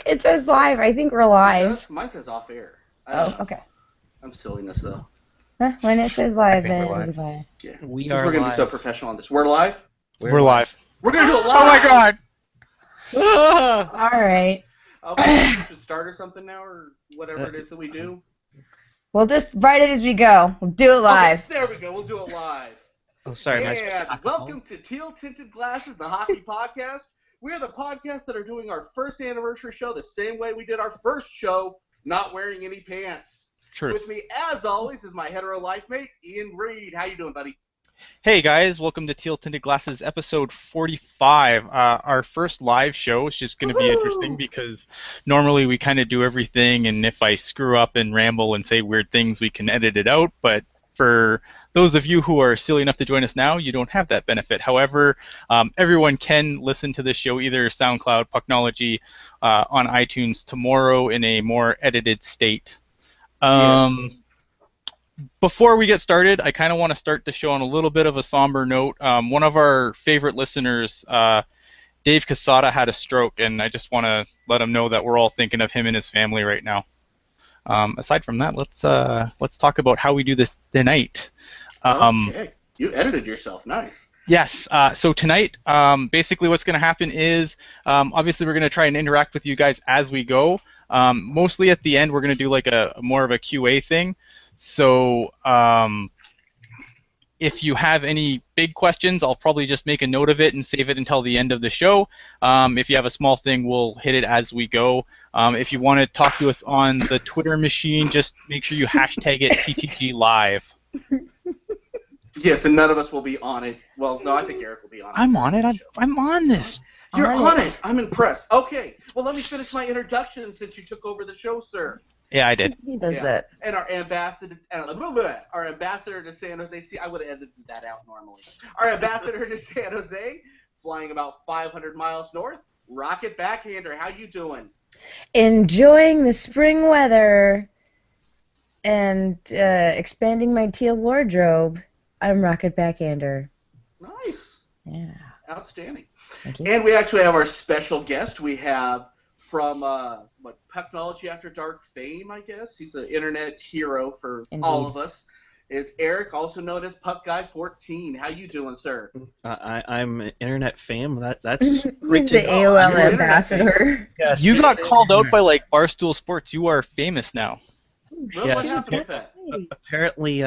It says live. I think we're live. Mine says off air. I don't Oh, know. okay. I'm silliness though. When it says I live, think then we're it'll be live. live. Yeah. We Since are we're gonna be so live. professional on this. We're live. We're live. We're gonna do it live. Oh my god! Ah! All right. Okay, we should start or something now, or whatever it is that we do. We'll just write it as we go. We'll do it live. Okay, there we go. We'll do it live. Oh, sorry, my And welcome to Teal Tinted Glasses, the hockey podcast. We are the podcast that are doing our first anniversary show the same way we did our first show, not wearing any pants. True. With me, as always, is my hetero life mate, Ian Reed. How you doing, buddy? Hey guys, welcome to Teal Tinted Glasses episode 45. Our first live show is just going to be interesting because normally we kind of do everything, and if I screw up and ramble and say weird things, we can edit it out. But for those of you who are silly enough to join us now, you don't have that benefit. However, everyone can listen to this show either SoundCloud, Pucknology, on iTunes tomorrow in a more edited state. Yes. Before we get started, I kind of want to start the show on a little bit of a somber note. One of our favorite listeners, Dave Casada, had a stroke, and I just want to let him know that we're all thinking of him and his family right now. Aside from that, let's talk about how we do this tonight. Okay. You edited yourself. Nice. Yes. So tonight, basically what's going to happen is, obviously we're going to try and interact with you guys as we go. Mostly at the end, we're going to do like a more of a QA thing. So if you have any big questions, I'll probably just make a note of it and save it until the end of the show. If you have a small thing, we'll hit it as we go. If you want to talk to us on the Twitter machine, just make sure you hashtag it TTG Live. Yes, and none of us will be on it. Well, no, I think Eric will be on it. I'm on it. I'm on this. You're on it. I'm impressed. Okay. Well, let me finish my introduction since you took over the show, sir. Yeah, I did. He does that. And our ambassador to San Jose. See, I would have edited that out normally. Our ambassador to San Jose, flying about 500 miles north. Rocket Backhander, how you doing? Enjoying the spring weather and expanding my teal wardrobe. I'm Rocket Backhander. Nice. Yeah. Outstanding. Thank you. And we actually have our special guest. We have from Pucknology After Dark fame, I guess. He's an internet hero for all of us. Is Eric, also known as Puck Guy 14. How you doing, sir? I'm internet fame. That's great the to know. AOL You're ambassador. Yes. You got called out by like Barstool Sports. You are famous now. Well, Yes. what happened with that? Apparently,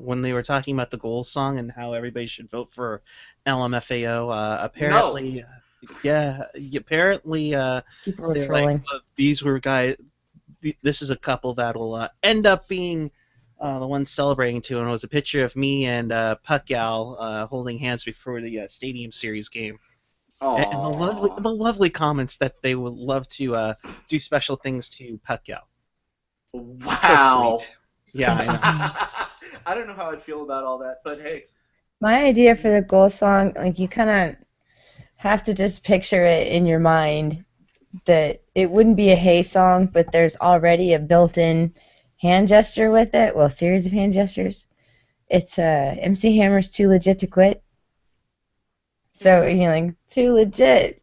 when they were talking about the goal song and how everybody should vote for LMFAO, apparently, apparently, People were they're trolling. like, these were guys. This is a couple that will end up being the one celebrating too, and it was a picture of me and Puck Gal holding hands before the Stadium Series game. And the lovely comments that they would love to do special things to Puck Gal. Wow. So sweet. Yeah, I know. I don't know how I'd feel about all that, but hey. My idea for the goal song, like you kind of have to just picture it in your mind that it wouldn't be a hey song, but there's already a built-in hand gesture with it. Well, series of hand gestures. It's MC Hammer's Too Legit to Quit. So, you know, like, too legit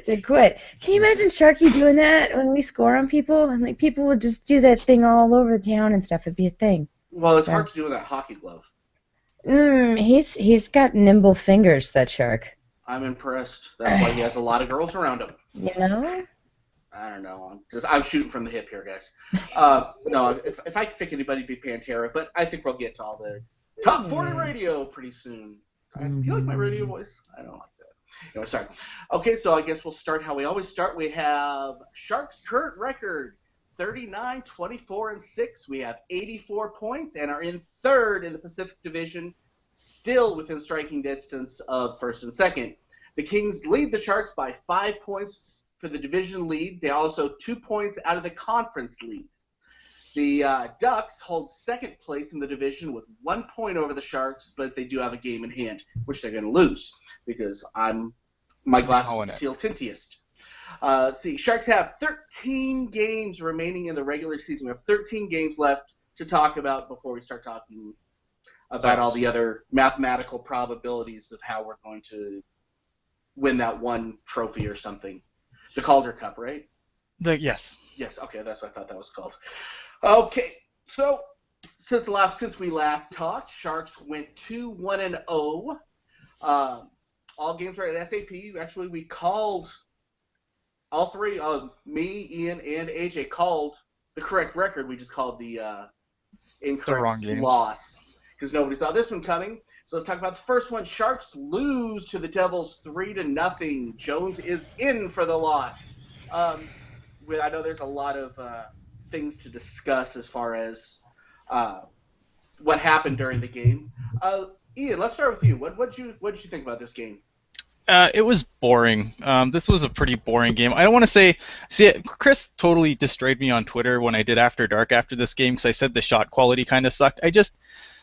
to quit. Can you imagine Sharky doing that when we score on people? And, like, people would just do that thing all over the town and stuff. It'd be a thing. Well, it's hard to do with that hockey glove. He's got nimble fingers, that shark. I'm impressed. That's why he has a lot of girls around him. You know? I don't know. I'm shooting from the hip here, guys. No, if I could pick anybody, it'd be Pantera. But I think we'll get to all the top 40 radio pretty soon. Do you like my radio voice? I don't like that. Anyway, sorry. Okay, so I guess we'll start how we always start. We have Sharks' current record, 39, 24, and 6. We have 84 points and are in third in the Pacific Division, still within striking distance of first and second. The Kings lead the Sharks by 5 points for the division lead. They're also 2 points out of the conference lead. The Ducks hold second place in the division with 1 point over the Sharks, but they do have a game in hand, which they're going to lose because my glass is the teal tintiest. See, Sharks have 13 games remaining in the regular season. We have 13 games left to talk about before we start talking about all the other mathematical probabilities of how we're going to win that one trophy or something. The Calder Cup, right? Yes. Yes, okay, that's what I thought that was called. Okay, so since we last talked, Sharks went 2-1-0. All games were at SAP. Actually, we called all three. Me, Ian, and AJ called the correct record. We just called the The wrong incorrect games. loss because nobody saw this one coming. So let's talk about the first one. Sharks lose to the Devils 3-0. Jones is in for the loss. I know there's a lot of things to discuss as far as what happened during the game. Ian, let's start with you. What'd you think about this game? It was boring. This was a pretty boring game. I don't want to say. See, Chris totally destroyed me on Twitter when I did After Dark after this game because I said the shot quality kind of sucked.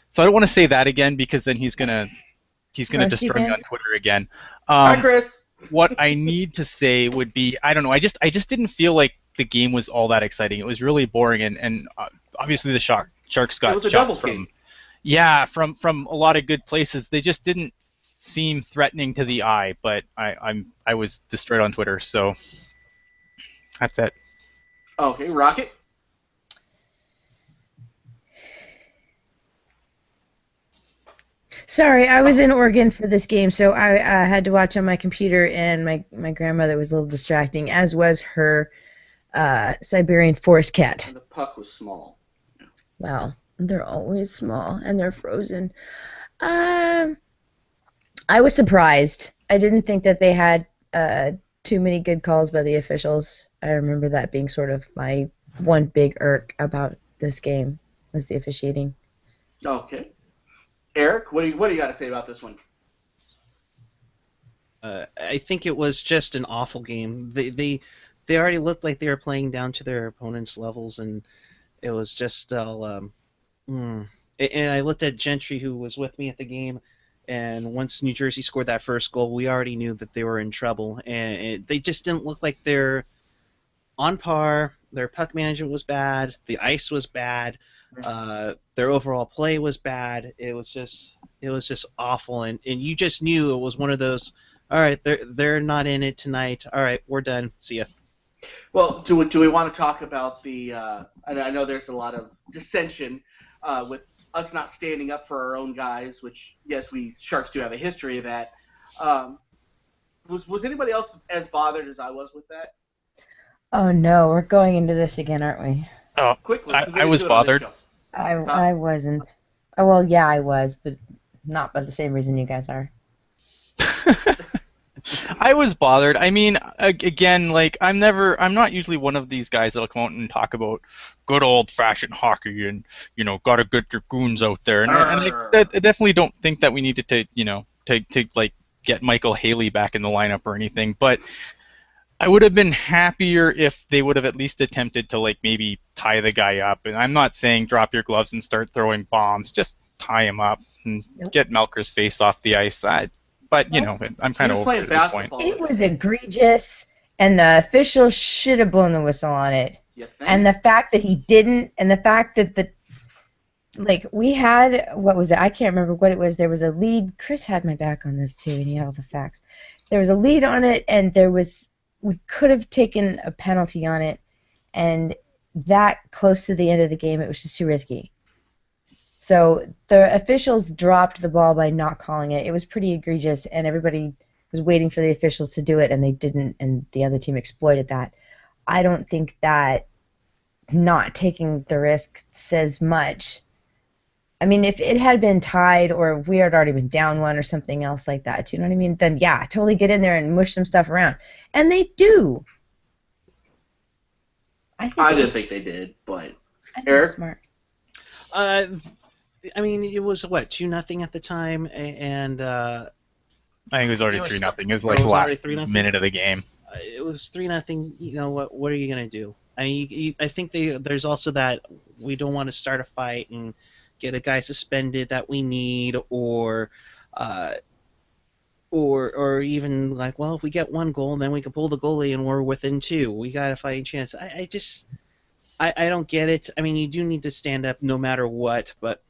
So I don't want to say that again because then he's gonna destroy me on Twitter again. Hi, Chris. What I need to say would be, I don't know. I just didn't feel like the game was all that exciting. It was really boring, and obviously the Sharks got it was a shot doubles game. Yeah, from a lot of good places. They just didn't seem threatening to the eye, but I was destroyed on Twitter, so that's it. Okay, Rocket. Sorry, I was in Oregon for this game, so I had to watch on my computer, and my grandmother was a little distracting, as was her Siberian forest cat. And the puck was small. Well, they're always small, and they're frozen. I was surprised. I didn't think that they had too many good calls by the officials. I remember that being sort of my one big irk about this game was the officiating. Okay. Eric, what do you got to say about this one? I think it was just an awful game. They already looked like they were playing down to their opponents' levels, and it was just all. And I looked at Gentry, who was with me at the game, and once New Jersey scored that first goal, we already knew that they were in trouble, and they just didn't look like they're on par. Their puck management was bad. The ice was bad. Their overall play was bad. It was just awful, and you just knew it was one of those. All right, they're not in it tonight. All right, we're done. See ya. Well, do we want to talk about the? I know there's a lot of dissension with us not standing up for our own guys, which yes, we Sharks do have a history of that. Was anybody else as bothered as I was with that? Oh no, we're going into this again, aren't we? Oh, Quickly, I was bothered. I wasn't. Oh well, yeah, I was, but not by the same reason you guys are. I was bothered. I mean, again, like I'm not usually one of these guys that'll come out and talk about good old-fashioned hockey and gotta get your goons out there. And I definitely don't think that we need to like get Michael Haley back in the lineup or anything. But I would have been happier if they would have at least attempted to like maybe tie the guy up. And I'm not saying drop your gloves and start throwing bombs. Just tie him up and get Melker's face off the ice. But I'm kind of over it at this point. It was egregious, and the officials should have blown the whistle on it. And the fact that he didn't, and the fact that we had, what was it? I can't remember what it was. There was a lead. Chris had my back on this too, and he had all the facts. There was a lead on it, and we could have taken a penalty on it, and that close to the end of the game, it was just too risky. So the officials dropped the ball by not calling it. It was pretty egregious, and everybody was waiting for the officials to do it, and they didn't, and the other team exploited that. I don't think that not taking the risk says much. I mean, if it had been tied or if we had already been down one or something else like that, you know what I mean? Then, yeah, totally get in there and mush some stuff around. And they do. I didn't think they did, but I think Eric? Smart. I mean, it was, 2-0 at the time, and I think it was already 3-0. It was like it the was already last 3-0? minute of the game. It was 3-0. You know what are you gonna do? I mean, I think there's also that we don't want to start a fight and get a guy suspended that we need, or even like, well, if we get one goal, then we can pull the goalie and we're within two. We got a fighting chance. I don't get it. I mean, you do need to stand up no matter what, but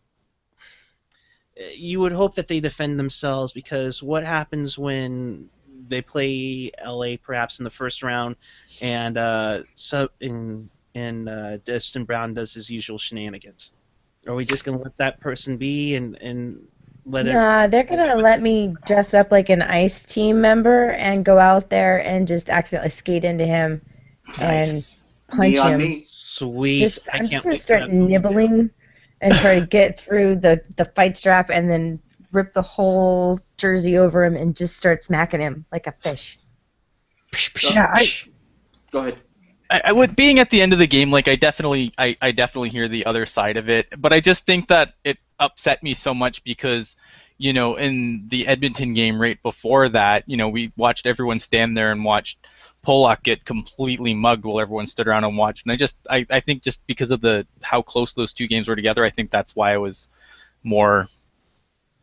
you would hope that they defend themselves, because what happens when they play LA perhaps in the first round, and Dustin Brown does his usual shenanigans. Are we just gonna let that person be and let it? Nah, they're gonna let me dress up like an ICE team member and go out there and just accidentally skate into him and Nice. punch Me on him. me. Sweet. I I'm just can't gonna wait for start that moment. nibbling and try to get through the fight strap and then rip the whole jersey over him and just start smacking him like a fish. Yeah, Go ahead. with being at the end of the game, like I definitely hear the other side of it, but I just think that it upset me so much because, in the Edmonton game right before that, we watched everyone stand there and watched Pollock get completely mugged while everyone stood around and watched. And I think just because of how close those two games were together, I think that's why I was more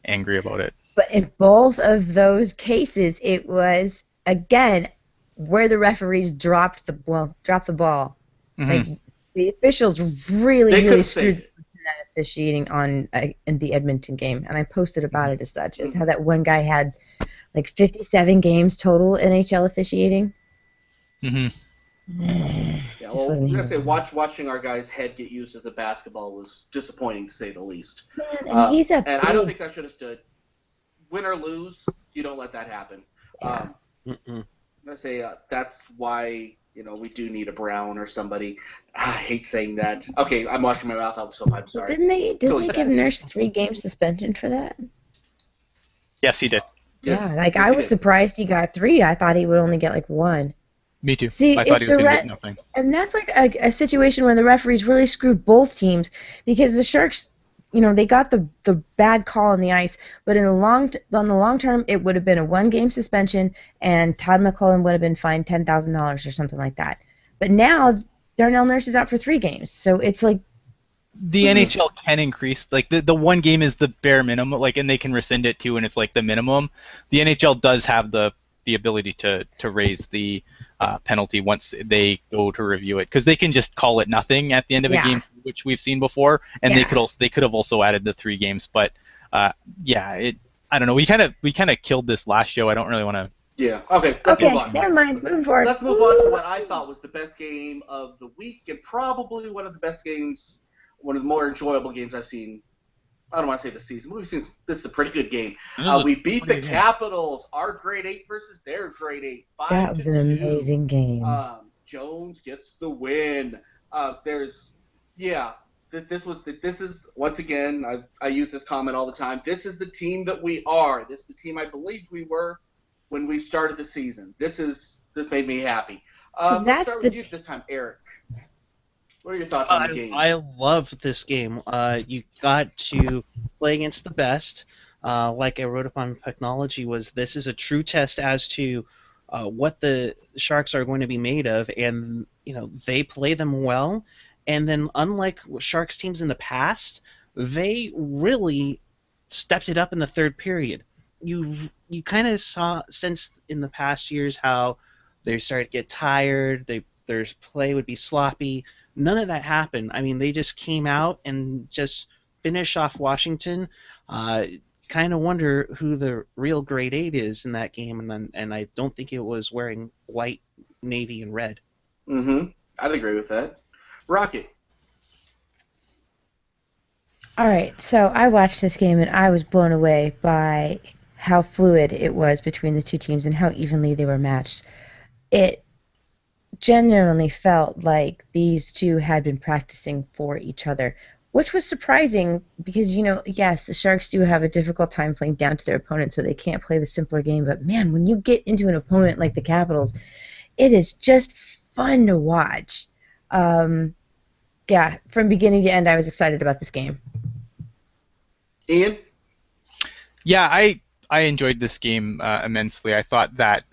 angry about it. But in both of those cases, it was again where the referees dropped the ball. Like the officials really, They could really have screwed saved it. that officiating in the Edmonton game, and I posted about it as such as how that one guy had like 57 games total NHL officiating. Mm-hmm. Yeah, Just well, wasn't I'm gonna here. say watching our guy's head get used as a basketball was disappointing to say the least. Man, and he's a And I don't big think that should have stood. Win or lose, you don't let that happen. Yeah. I'm gonna say that's why we do need a Brown or somebody. I hate saying that. Okay, I'm washing my mouth out, so I'm Well, sorry. didn't they Totally give bad. Nurse 3 game suspension for that? Yes, he did. Yes, Yeah, like yes, I he was did. surprised he got 3. I thought he would only get like 1. Me too. See, I thought if he was the going to get re- nothing. and that's like a situation where the referees really screwed both teams because the Sharks, they got the bad call on the ice, but on the long term, it would have been a 1 game suspension, and Todd McClellan would have been fined $10,000 or something like that. But now Darnell Nurse is out for 3 games, so it's like The NHL can increase, like the 1 game is the bare minimum, like, and they can rescind it too, and it's like the minimum. The NHL does have the ability to raise the penalty once they go to review it, because they can just call it nothing at the end of a yeah, game, which we've seen before, and yeah. they could have also added the 3 games, but yeah, I don't know. We kind of killed this last show. I don't really want to. Yeah. Okay. Let's Okay, move on. never mind. Moving forward. Let's move on to what I thought was the best game of the week and probably one of the best games, one of the more enjoyable games I've seen. I don't want to say the season, but we've seen this is a pretty good game. We beat the Capitals, our grade 8 versus their grade 8, 5-2. That was an amazing game. Jones gets the win. This is once again, I use this comment all the time. This is the team that we are. This is the team I believed we were when we started the season. This made me happy. Let's start with you this time, Eric. What are your thoughts on the game? I love this game. You got to play against the best. Like I wrote up on Technology, this is a true test as to what the Sharks are going to be made of, and they play them well. And then, unlike Sharks teams in the past, they really stepped it up in the third period. You kind of sense in the past years how they started to get tired. Their play would be sloppy. None of that happened. I mean, they just came out and just finished off Washington. Kind of wonder who the real grade 8 is in that game, and I don't think it was wearing white, navy, and red. I'd agree with that. Rocket. All right, so I watched this game and I was blown away by how fluid it was between the two teams and how evenly they were matched. It genuinely felt like these two had been practicing for each other, which was surprising because, yes, the Sharks do have a difficult time playing down to their opponent, so they can't play the simpler game. But, man, when you get into an opponent like the Capitals, it is just fun to watch. Yeah, from beginning to end, I was excited about this game. Ian? Yeah, I enjoyed this game immensely. I thought that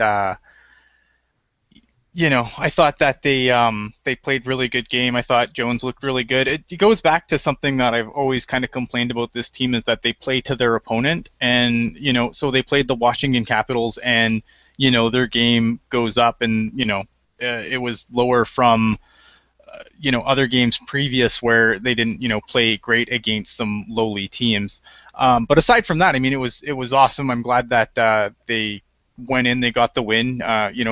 they played really good game. I thought Jones looked really good. It goes back to something that I've always kind of complained about this team, is that they play to their opponent, and so they played the Washington Capitals, and their game goes up, and it was lower from other games previous where they didn't play great against some lowly teams. But aside from that, I mean, it was awesome. I'm glad that they went in, they got the win.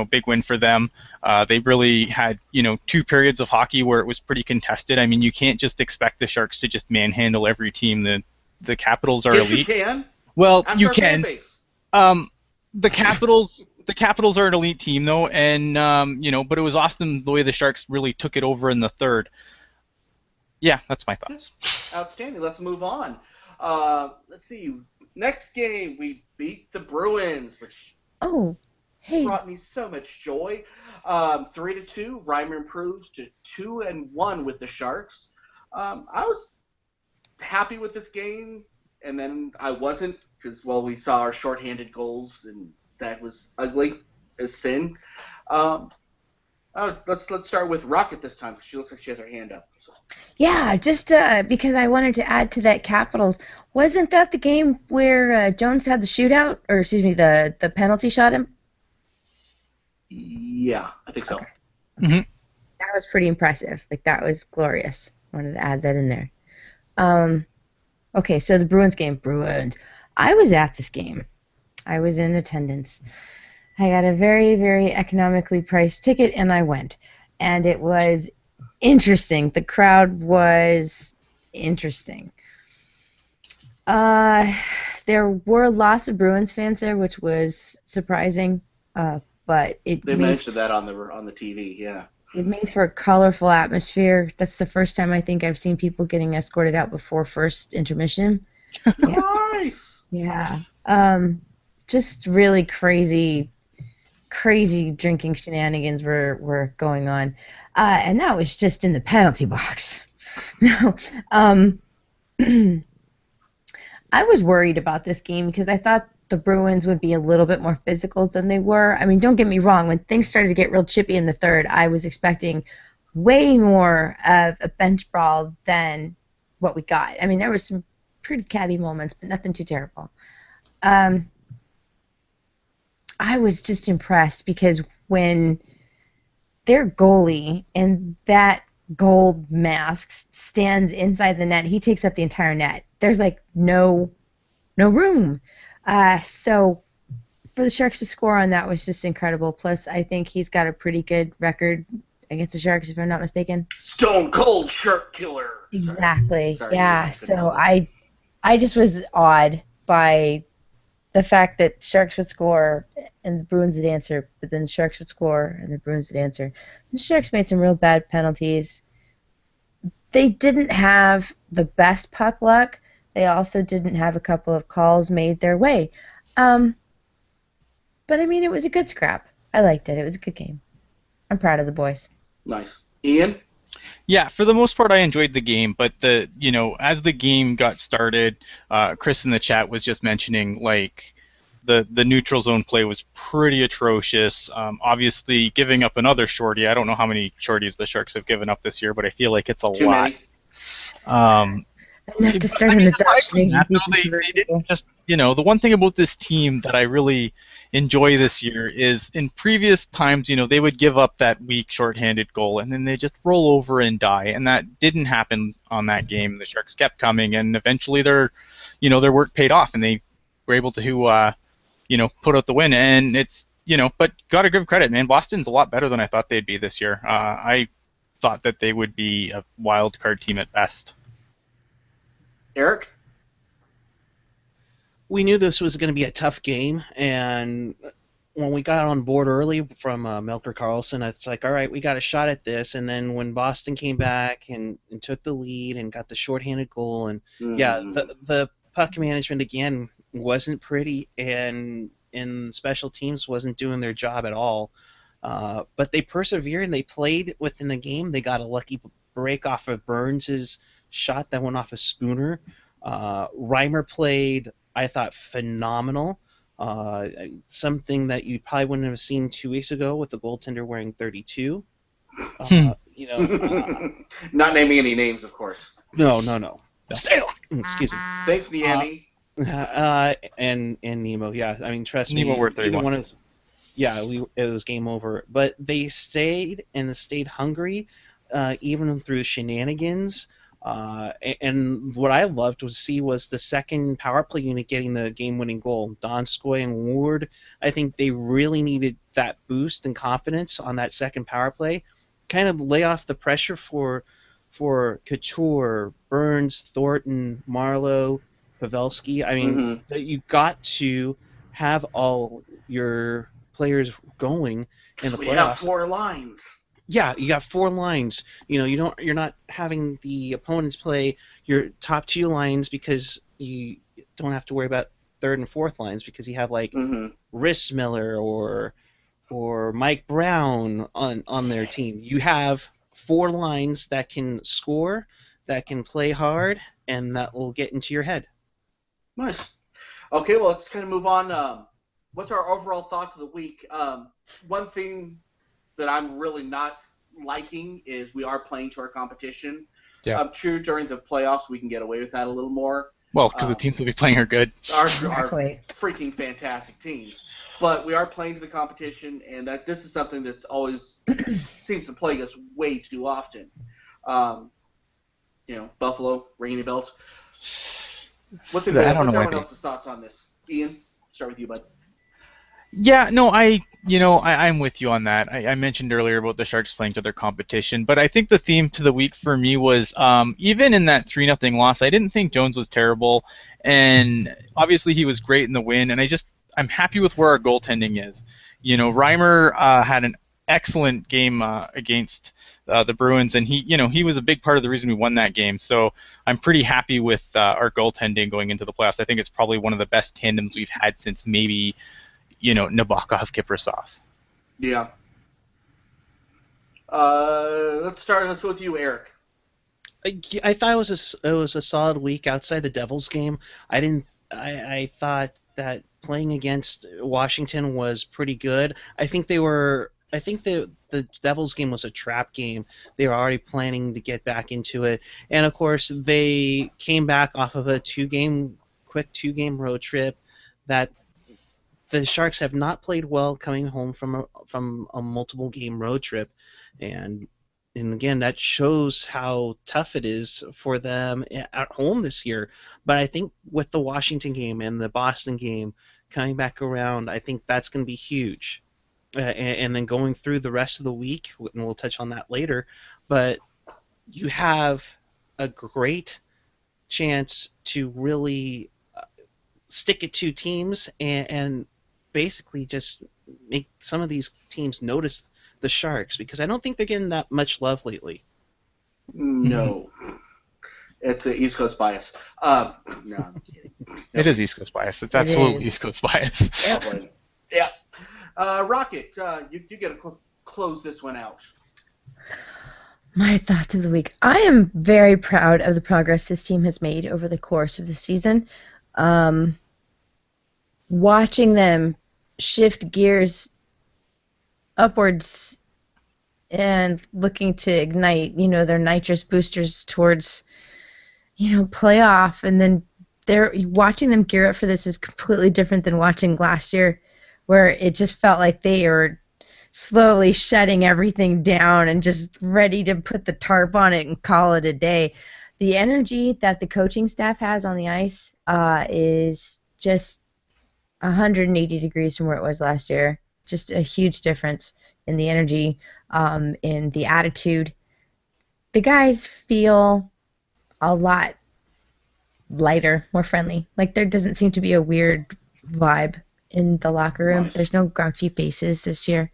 Big win for them. They really had, 2 periods of hockey where it was pretty contested. I mean, you can't just expect the Sharks to just manhandle every team. The Capitals are Yes, elite. you can. Well, Ask you our fan can. base. The Capitals are an elite team though, and but it was awesome the way the Sharks really took it over in the third. Yeah, that's my thoughts. Outstanding. Let's move on. Let's see. Next game, we beat the Bruins, which brought me so much joy. 3-2. Reimer improves to 2-1 with the Sharks. I was happy with this game, and then I wasn't because we saw our shorthanded goals, and that was ugly as sin. Let's start with Rocket this time because she looks like she has her hand up. So. Yeah, just because I wanted to add to that Capitals. Wasn't that the game where Jones had the shootout, or excuse me, the penalty shot him? Yeah, I think so. Okay. Mm-hmm. That was pretty impressive. Like, that was glorious. Wanted to add that in there. Okay, so the Bruins game. Bruins. I was at this game. I was in attendance. I got a very, very economically priced ticket, and I went. And it was interesting. The crowd was interesting. There were lots of Bruins fans there, which was surprising. But they mentioned that on the TV, yeah. It made for a colorful atmosphere. That's the first time I think I've seen people getting escorted out before first intermission. Yeah. Nice. Yeah. Just really crazy drinking shenanigans were going on, and that was just in the penalty box. No. I was worried about this game because I thought the Bruins would be a little bit more physical than they were. I mean, don't get me wrong. When things started to get real chippy in the third, I was expecting way more of a bench brawl than what we got. I mean, there were some pretty catty moments, but nothing too terrible. I was just impressed because when their goalie and that gold mask stands inside the net, he takes up the entire net. There's like no room. So for the Sharks to score on that was just incredible. Plus, I think he's got a pretty good record against the Sharks, if I'm not mistaken. Stone cold shark killer. Exactly. Sorry, yeah. So I just was awed by the fact that Sharks would score and the Bruins would answer, but then the Sharks would score and the Bruins would answer. The Sharks made some real bad penalties. They didn't have the best puck luck. They also didn't have a couple of calls made their way. But, I mean, it was a good scrap. I liked it. It was a good game. I'm proud of the boys. Nice. Ian? Yeah, for the most part, I enjoyed the game, but as the game got started, Chris in the chat was just mentioning the neutral zone play was pretty atrocious. Obviously, giving up another shorty. I don't know how many shorties the Sharks have given up this year, but I feel like it's a Too lot. Many. Enough to start an adoption. They didn't just, the one thing about this team that I really enjoy this year is in previous times, they would give up that weak shorthanded goal and then they just roll over and die, and that didn't happen on that game. The Sharks kept coming, and eventually their work paid off, and they were able to, put out the win. And it's, but gotta give credit, man. Boston's a lot better than I thought they'd be this year. I thought that they would be a wild card team at best. Eric? We knew this was going to be a tough game, and when we got on board early from Melker Carlson, it's like, all right, we got a shot at this. And then when Boston came back and took the lead and got the shorthanded goal, and the puck management again wasn't pretty, and special teams wasn't doing their job at all. But they persevered and they played within the game. They got a lucky break off of Burns' shot that went off a schooner. Reimer played, I thought, phenomenal. Something that you probably wouldn't have seen 2 weeks ago with the goaltender wearing 32. Not naming any names, of course. No. Still, excuse me. Thanks, Niemi. And Nemo, yeah. I mean, trust me. Nemo were 31. It was game over. But they stayed hungry, even through shenanigans. And what I loved to see was the second power play unit getting the game-winning goal. Donskoy and Ward, I think they really needed that boost and confidence on that second power play, kind of lay off the pressure for Couture, Burns, Thornton, Marlowe, Pavelski. I mean, you got to have all your players going in the we playoffs. have 4 lines. Yeah, you got 4 lines. You're not having the opponents play your top 2 lines because you don't have to worry about third and fourth lines because you have like Rhys Miller or Mike Brown on their team. You have 4 lines that can score, that can play hard, and that will get into your head. Nice. Okay, well, let's kind of move on. What's our overall thoughts of the week? One thing that I'm really not liking is we are playing to our competition. Yeah. True, during the playoffs we can get away with that a little more. Well, because the teams will be playing are good. Our freaking fantastic teams. But we are playing to the competition, and that this is something that's always seems to plague us way too often. Buffalo, ringing any bells? What's everyone else's thoughts on this? Ian, start with you, bud. Yeah, no, I'm with you on that. I mentioned earlier about the Sharks playing to their competition, but I think the theme to the week for me was even in that 3-0 loss, I didn't think Jones was terrible, and obviously he was great in the win, and I'm happy with where our goaltending is. Reimer had an excellent game against the Bruins, and he was a big part of the reason we won that game. So I'm pretty happy with our goaltending going into the playoffs. I think it's probably one of the best tandems we've had since maybe Nabokov, Kiprasov. Yeah. Let's go with you, Eric. I thought it was a solid week outside the Devils game. I thought that playing against Washington was pretty good. I think the Devils game was a trap game. They were already planning to get back into it, and of course they came back off of a quick two game road trip that the Sharks have not played well coming home from a multiple game road trip, and again that shows how tough it is for them at home this year. But I think with the Washington game and the Boston game coming back around, I think that's going to be huge. And then going through the rest of the week, and we'll touch on that later, but you have a great chance to really stick it to teams and basically just make some of these teams notice the Sharks, because I don't think they're getting that much love lately. No. It's an East Coast bias. No, I'm kidding. It is East Coast bias. It's absolutely East Coast bias. Yeah. Rocket, you get to close this one out. My thoughts of the week. I am very proud of the progress this team has made over the course of the season. Watching them shift gears upwards and looking to ignite, their nitrous boosters towards, playoff, and then watching them gear up for this is completely different than watching last year, where it just felt like they were slowly shutting everything down and just ready to put the tarp on it and call it a day. The energy that the coaching staff has on the ice is just 180 degrees from where it was last year. Just a huge difference in the energy, in the attitude. The guys feel a lot lighter, more friendly. Like there doesn't seem to be a weird vibe in the locker room. Nice. There's no grouchy faces this year.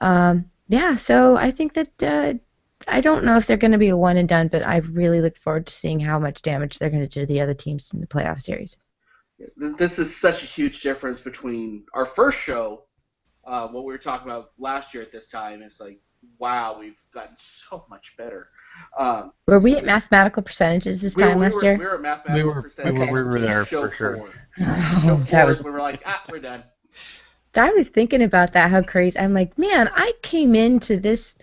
So I think that I don't know if they're going to be a one and done, but I really look forward to seeing how much damage they're going to do to the other teams in the playoff series. This is such a huge difference between our first show, what we were talking about last year at this time. It's like, wow, we've gotten so much better. Were we at mathematical percentages this time last year? We were at mathematical percentages. We were there for sure. Show 4, we were like, we're done. I was thinking about that, how crazy. I'm like, man, I came into this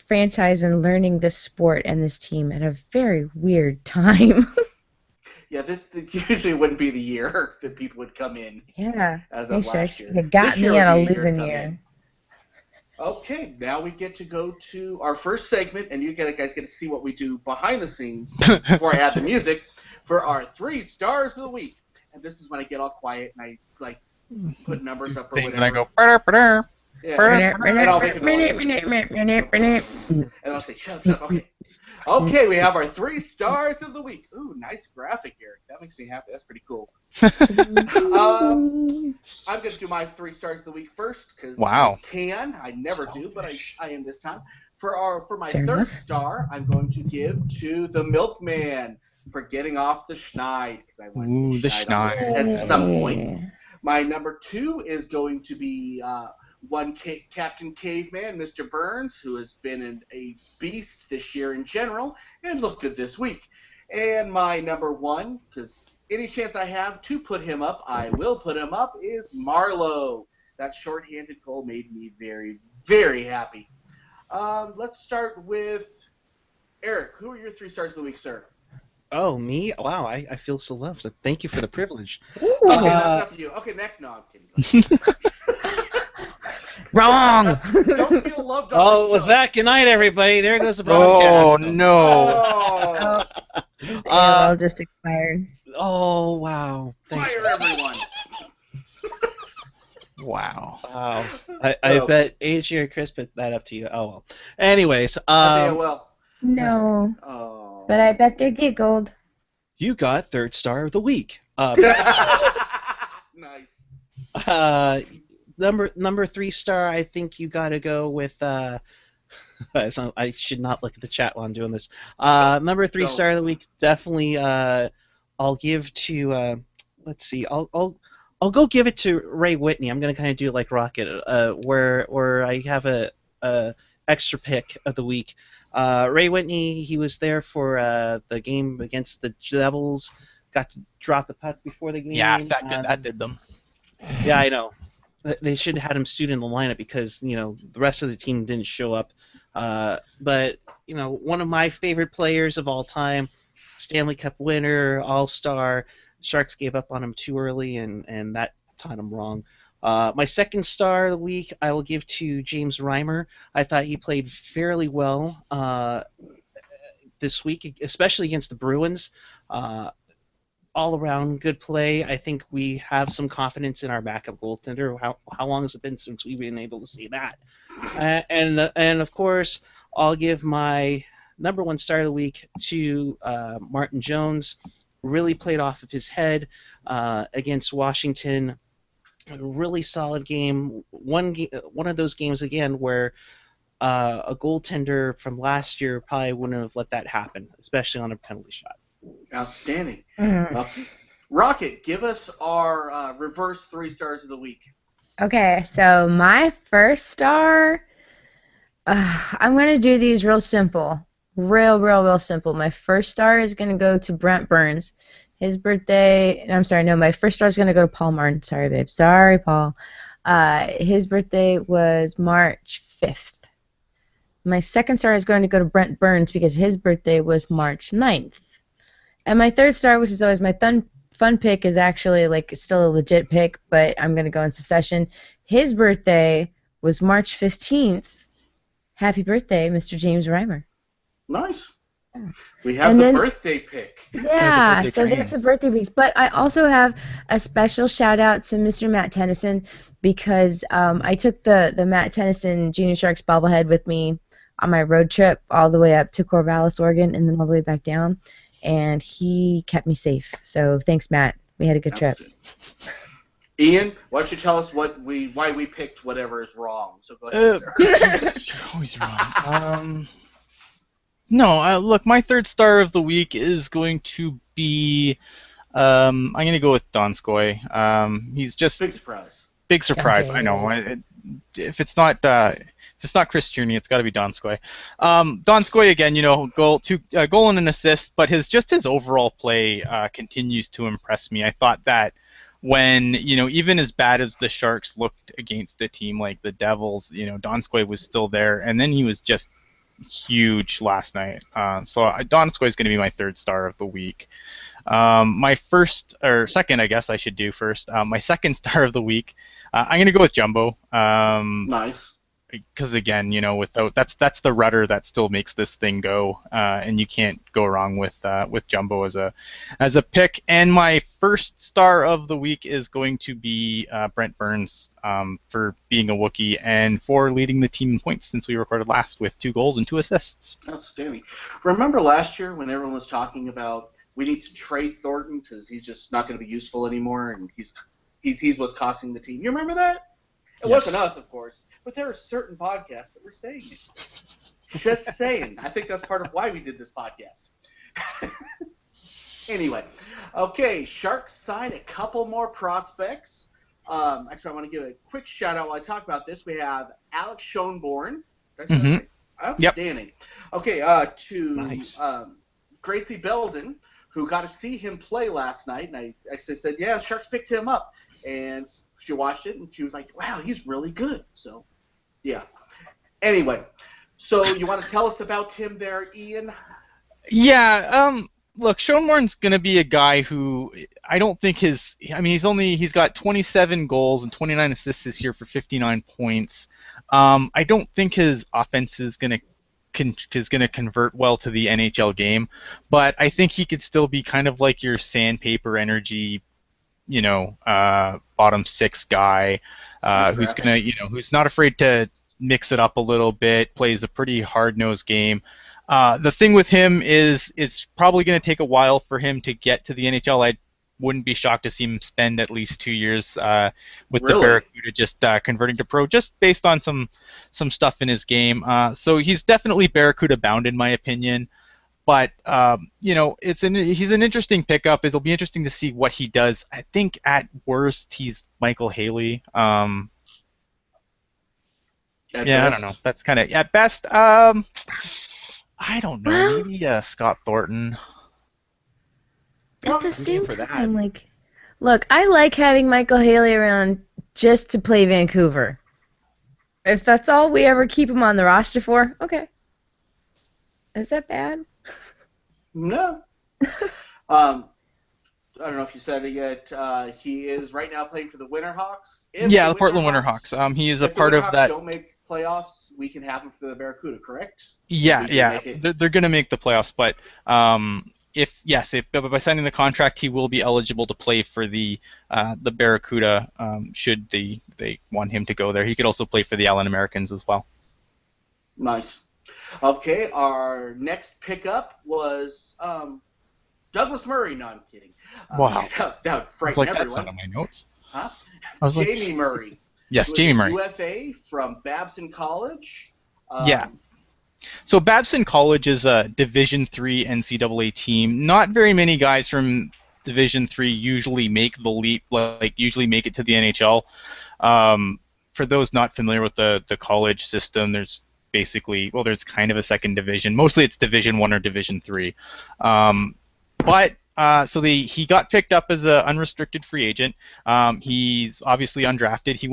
franchise and learning this sport and this team at a very weird time. Yeah, this usually wouldn't be the year that people would come in. Yeah. As of last year. You got me at a losing year. Okay, now we get to go to our first segment, and you guys get to see what we do behind the scenes before I add the music for our 3 stars of the week. And this is when I get all quiet and I like put numbers up or Things whatever. and I go. "Ba-da-ba-da, Yeah, ba-da-ba-da." and I'll make a noise. And I'll say, shut up, okay. Okay, we have our 3 stars of the week. Ooh, nice graphic, Eric. That makes me happy. That's pretty cool. I'm going to do my 3 stars of the week first because Wow. I can. I never do, but I am this time. For my Fair third enough. star, I'm going to give to the Milkman for getting off the schneid because I want Ooh, to the say schneid schneid. at some point. Yay. My number 2 is going to be Captain Caveman, Mr. Burns, who has been a beast this year in general and looked good this week. And my number 1, because any chance I have to put him up, I will put him up, is Marlowe. That shorthanded goal made me very, very happy. Let's start with Eric. Who are your 3 stars of the week, sir? Oh, me? Wow, I feel so loved. So thank you for the privilege. Okay, that's enough of you. Okay, next. No, I'm kidding. Wrong. Don't feel loved on Oh, this with show. that, good night, everybody. There goes the Oh broadcast. no! Oh, AOL just expired. Oh, wow. Thanks. fire everyone. Wow. Wow. I bet AJ or Chris put that up to you. Oh, well. Anyways, well. No, Oh. but I bet they giggled. you got third star of the week. Nice. Number 3 star, I think you got to go with. So I should not look at the chat while I'm doing this. Number 3 Go. star of the week, definitely. I'll give to. Let's see. I'll go give it to Ray Whitney. I'm gonna kind of do it like Rocket, where I have a extra pick of the week. Ray Whitney, he was there for the game against the Devils. Got to drop the puck before the game. Yeah, that did them. Yeah, I know. They should have had him stood in the lineup because the rest of the team didn't show up. But one of my favorite players of all time, Stanley Cup winner, All-Star. Sharks gave up on him too early, and that taught him wrong. My second star of the week, I will give to James Reimer. I thought he played fairly well this week, especially against the Bruins. All around good play. I think we have some confidence in our backup goaltender. How long has it been since we've been able to see that? And of course, I'll give my number 1 star of the week to Martin Jones. Really played off of his head against Washington. A really solid game. One of those games again where a goaltender from last year probably wouldn't have let that happen, especially on a penalty shot. Outstanding. Mm-hmm. Rocket, give us our reverse 3 stars of the week. Okay, so my first star, I'm going to do these real simple. Real simple. My first star is going to go to Brent Burns. His birthday, I'm sorry, no, my first star is going to go to Paul Martin. Sorry, babe. Sorry, Paul. His birthday was March 5th. My second star is going to go to Brent Burns because his birthday was March 9th. And my third star, which is always my fun pick, is actually still a legit pick, but I'm going to go in succession. His birthday was March 15th. Happy birthday, Mr. James Reimer. Nice. We have the birthday pick. Yeah, birthday so train. that's the birthday weeks. But I also have a special shout out to Mr. Matt Tennyson because I took the Matt Tennyson Junior Sharks bobblehead with me on my road trip all the way up to Corvallis, Oregon, and then all the way back down. And he kept me safe. So thanks, Matt. We had a good trip. Ian, why don't you tell us why we picked whatever is wrong? So go ahead, sir. You're always wrong. No, look, my third star of the week is going to be. I'm going to go with Donskoy. He's just Big surprise. big surprise. Okay. I know. If it's not Chris Tierney, it's got to be Donskoy. Donskoy again, goal and an assist, but his overall play continues to impress me. I thought that when even as bad as the Sharks looked against a team like the Devils, Donskoy was still there, and then he was just huge last night. So Donskoy is going to be my third star of the week. My first or second, I guess I should do first. My second star of the week, I'm going to go with Jumbo. Nice. because again, without that's the rudder that still makes this thing go, and you can't go wrong with Jumbo as a pick. And my first star of the week is going to be Brent Burns, for being a Wookiee and for leading the team in points since we recorded last with 2 goals and 2 assists. Outstanding. Remember last year when everyone was talking about we need to trade Thornton because he's just not going to be useful anymore, and he's what's costing the team. You remember that? It wasn't us, of course, but there are certain podcasts that were saying it. Just saying. I think that's part of why we did this podcast. Anyway, okay, Sharks signed a couple more prospects. Actually, I want to give a quick shout-out while I talk about this. We have Alex Schoenborn. Outstanding. Yep. Okay, to Nice. Gracie Belden, who got to see him play last night, and I actually said, yeah, Sharks picked him up. And she watched it, and she was like, wow, he's really good. So, yeah. Anyway, so you want to tell us about him there, Ian? Yeah, look, Schoenborn's going to be a guy who I don't think he's got 27 goals and 29 assists this year for 59 points. I don't think his offense is going to convert well to the NHL game, but I think he could still be kind of like your sandpaper energy, bottom 6 guy, who's not afraid to mix it up a little bit, plays a pretty hard-nosed game. The thing with him is it's probably going to take a while for him to get to the NHL. I wouldn't be shocked to see him spend at least 2 years with the Barracuda, just converting to pro, just based on some stuff in his game. So he's definitely Barracuda bound, in my opinion. But he's an interesting pickup. It'll be interesting to see what he does. I think at worst he's Michael Haley. I don't know. That's kind of at best. I don't know. Maybe Scott Thornton. At the same time, look, I like having Michael Haley around just to play Vancouver. If that's all we ever keep him on the roster for, okay. Is that bad? No. I don't know if you said it yet. He is right now playing for the Winterhawks. The Portland Winterhawks. He is a part of that. If the Winterhawks don't make playoffs, we can have him for the Barracuda, correct? Yeah. They're going to make the playoffs, but if by signing the contract, he will be eligible to play for the Barracuda. Should they want him to go there, he could also play for the Allen Americans as well. Nice. Okay, our next pickup was Douglas Murray. No, I'm kidding. Wow. That would frighten everyone. That's not on my notes. Huh? I was Jamie Murray. Yes, Jamie Murray. UFA from Babson College. Yeah. So Babson College is a Division III NCAA team. Not very many guys from Division III usually make the leap, usually make it to the NHL. For those not familiar with the college system, there's kind of a second division. Mostly it's Division I or Division III. He got picked up as an unrestricted free agent. He's obviously undrafted. He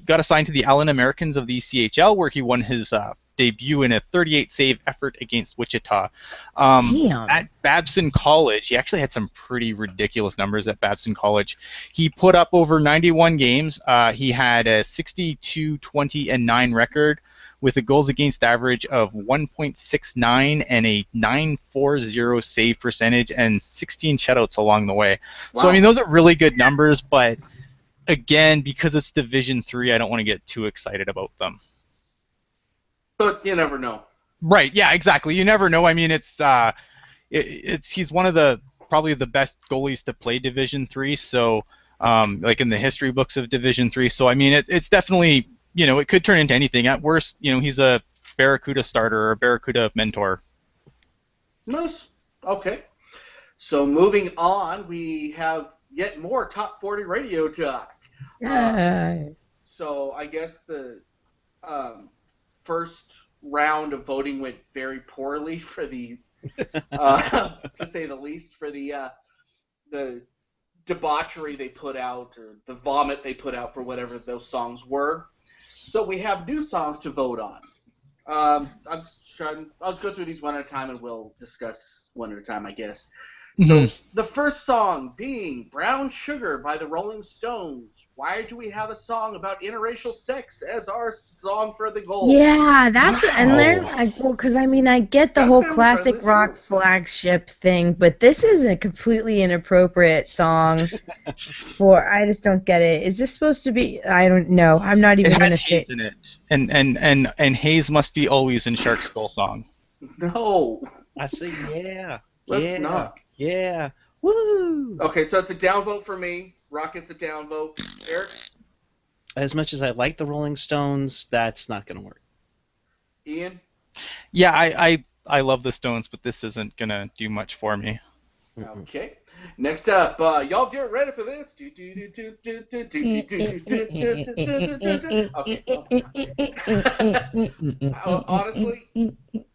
got assigned to the Allen Americans of the ECHL, where he won his debut in a 38-save effort against Wichita. At Babson College, he actually had some pretty ridiculous numbers at Babson College. He put up over 91 games. He had a 62-20-9 record, with a goals against average of 1.69 and a 940 save percentage and 16 shutouts along the way. Wow. So, those are really good numbers, but again, because it's Division III, I don't want to get too excited about them. But you never know. Right, yeah, exactly. You never know. He's one of probably the best goalies to play Division III, so, in the history books of Division III. So, it's definitely... it could turn into anything. At worst, he's a Barracuda starter or a Barracuda mentor. Nice. Okay. So moving on, we have yet more Top 40 radio talk. So I guess the first round of voting went very poorly for the, to say the least, for the debauchery they put out, or the vomit they put out for whatever those songs were. So we have new songs to vote on. I'll just go through these one at a time, and we'll discuss one at a time, I guess. So Mhm. the first song being Brown Sugar by the Rolling Stones. Why do we have a song about interracial sex as our song for the goal? Yeah, that's and they're Wow. like, well, because I mean, I get the That's whole family friendly, classic it's rock true. flagship thing, but this is a completely inappropriate song for. I just don't get it. Is this supposed to be? I don't know. I'm not It even has gonna haze say. in it, and haze must be always in Shark Skull song. No, I say yeah, let's yeah, not. yeah. Woo! Okay, so it's a downvote for me. Rocket's a downvote. Eric, As much as I like the Rolling Stones, that's not going to work. Ian. Yeah, I love the Stones, but this isn't gonna do much for me. Mm-mm. Okay. Next up, y'all get ready for this. Okay. Oh my God. Honestly,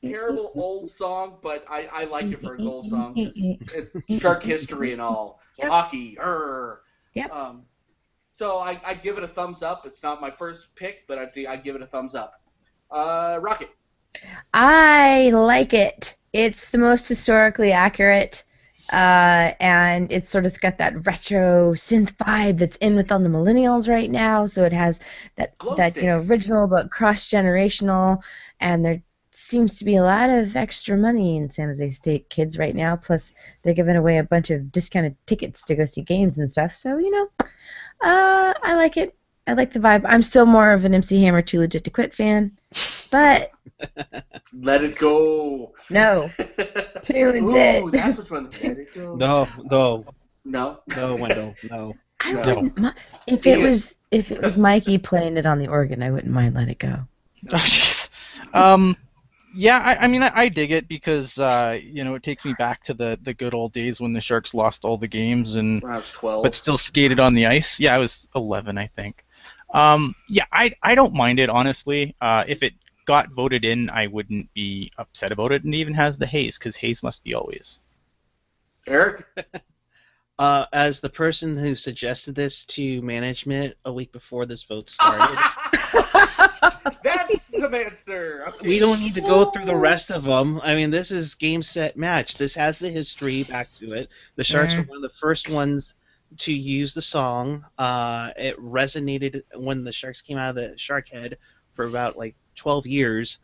terrible old song, but I like it for a goal song because it's shark history and all. Yep. Hockey, Yep. So I give it a thumbs up. It's not my first pick, but I give it a thumbs up. Rocket. I like it. It's the most historically accurate, and it's sort of got that retro synth vibe that's in with all the millennials right now. So it has Glow that sticks. original but cross generational, and there seems to be a lot of extra money in San Jose State kids right now. Plus, they're giving away a bunch of discounted tickets to go see games and stuff. So I like it. I like the vibe. I'm still more of an MC Hammer Too Legit to Quit fan, but Let it go. no. Too Ooh, legit. that's what's one. Let it go. No, no, No. no, Wendell, no. I No. No. wouldn't mind Ian. if it was Mikey playing it on the organ. I wouldn't mind Let It Go. Oh, jeez. Yeah, I mean, I dig it because it takes me back to the good old days when the Sharks lost all the games and When I was but 12. still skated on the ice. Yeah, I was 11, I think. Yeah, I don't mind it honestly. If it got voted in, I wouldn't be upset about it, and it even has the haze because haze must be always. Eric? As the person who suggested this to management a week before this vote started, That's the monster. Okay. we don't need to go through the rest of them. I mean, this is game, set, match. This has the history back to it. The Sharks were one of the first ones to use the song. It resonated when the Sharks came out of the Shark Head for about like 12 years.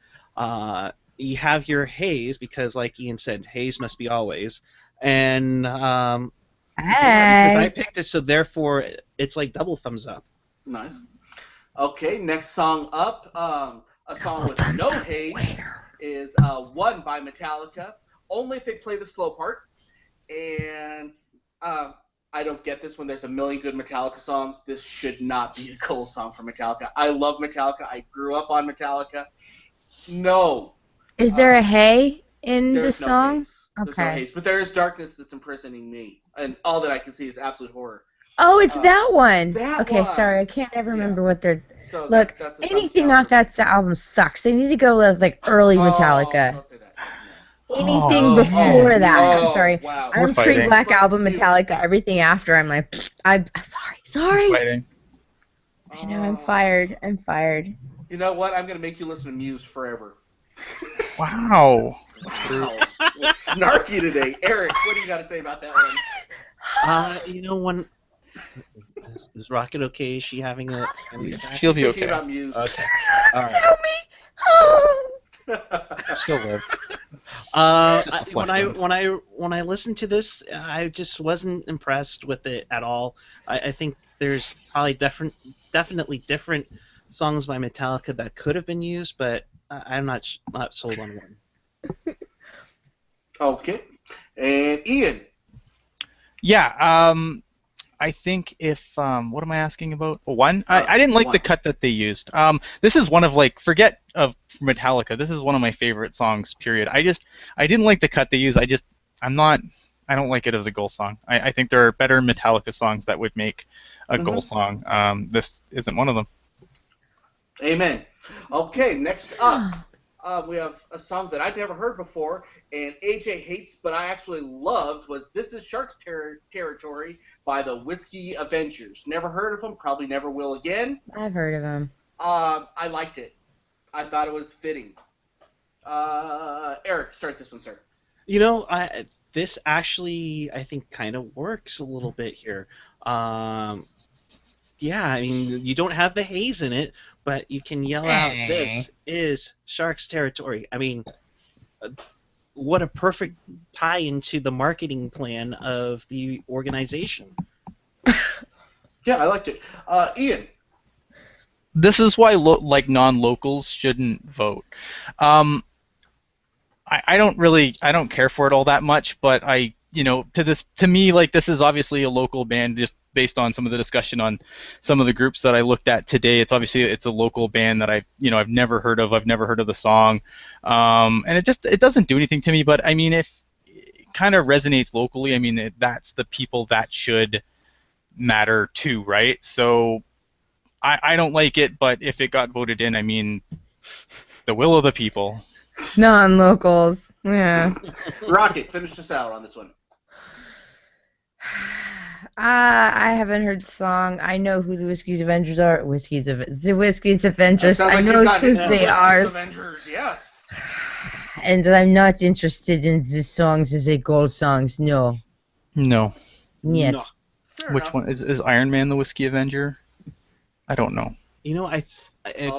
You have your haze because, like Ian said, haze must be always. And yeah, because I Hey. picked it, so therefore it's like double thumbs up. Nice. Okay, next song up. A song with no haze is One by Metallica. Only if they play the slow part. And I don't get this when there's a million good Metallica songs. This should not be a goal song for Metallica. I love Metallica. I grew up on Metallica. No. Is there a hey in the There's no song? haze. There's no Okay. haze. But there is darkness that's imprisoning me. And all that I can see is absolute horror. Oh, it's that one. That Okay, one. sorry, I can't ever remember what they're. So Look, that's a thumbs anything down off for me. that album sucks. They need to go with like early Oh, Metallica. don't say that. Anything Oh, before man. that. I'm Oh, sorry. wow. We're I'm fighting. pre-Black But Album you- Metallica. Everything after, I'm like, I'm sorry. Fighting. I know, I'm fired. I'm fired. You know what? I'm going to make you listen to Muse forever. Wow. Wow. It's snarky today. Eric, what do you got to say about that one? When is Rocket okay? Is she having a attack? She'll be Thinking okay. about Muse. Okay. All right. Help me. Oh. She'll live. Just a When flashbang. I listened to this, I just wasn't impressed with it at all. I think there's probably definitely different songs by Metallica that could have been used, but I'm not sold on one. Okay. And Ian. Yeah, I think if what am I asking about? One, I didn't like the one. cut that they used. This is one of forget of Metallica. This is one of my favorite songs. Period. I didn't like the cut they used. I don't like it as a goal song. I think there are better Metallica songs that would make a goal song. This isn't one of them. Amen. Okay, next up, we have a song that I've never heard before, and AJ hates, but I actually loved, was This Is Sharks Territory by the Whiskey Avengers. Never heard of them, probably never will again. I've heard of them. I liked it. I thought it was fitting. Eric, start this one, sir. this actually, I think, kind of works a little bit here. Yeah, I mean, you don't have the haze in it, but you can yell out, Eh. "This is Sharks territory." I mean, what a perfect tie into the marketing plan of the organization. Yeah, I liked it. Ian. This is why like non-locals shouldn't vote. Um, I don't care for it all that much, but to me, like, this is obviously a local band just based on some of the discussion on some of the groups that I looked at today. It's a local band that I've never heard of. I've never heard of the song, and it doesn't do anything to me. But I mean, if it kind of resonates locally, I mean, that's the people that should matter too, right? So I don't like it, but if it got voted in, I mean, the will of the people. Non-locals. Yeah. Rocket, finish us out on this one. I haven't heard the song. I know who the Whiskey's Avengers are. The Whiskey's Avengers. Sounds I like know you've gotten who into they the are. Avengers, yes. And I'm not interested in the songs as a gold songs. No. No. Yet. No. Fair Which enough. one is Iron Man the Whiskey Avenger? I don't know. You know,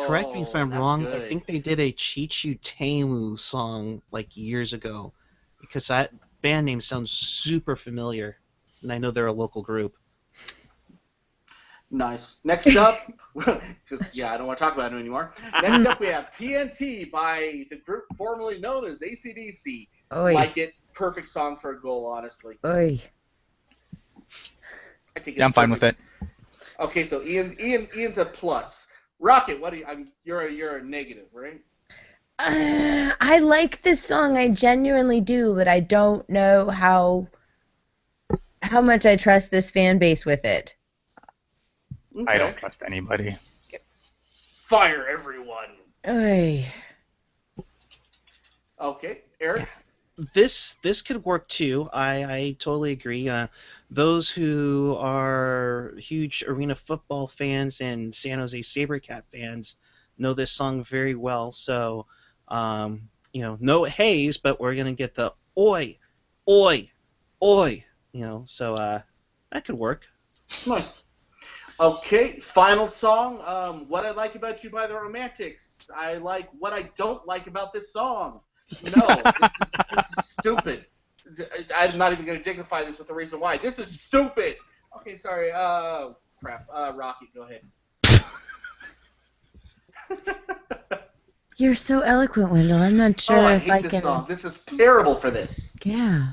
correct me if I'm that's wrong. good. I think they did a Chichu Temu song like years ago, because that band name sounds super familiar, and I know they're a local group. Nice. Next up, because I don't want to talk about it anymore. Next up, we have TNT by the group formerly known as AC/DC. Oi. Like it, perfect song for a goal, honestly. Oi. I think it's Yeah, I'm fine with perfect. it. Okay, so Ian's a plus. Rocket, what do you? You're a negative, right? I like this song. I genuinely do, but I don't know how much I trust this fan base with it. Okay. I don't trust anybody. Fire everyone. Oi. Okay, Eric. This could work too. I totally agree. Those who are huge arena football fans and San Jose SaberCat fans know this song very well. So, no haze, but we're gonna get the oi, oi, oi. So that could work. Nice. Okay, final song. What I Like About You by the Romantics. I like what I don't like about this song. No, this is stupid. I'm not even going to dignify this with a reason why. This is stupid. Okay, sorry. Crap. Rocky, go ahead. You're so eloquent, Wendell. I'm not sure I if hate I this can. song. This is terrible for this. Yeah.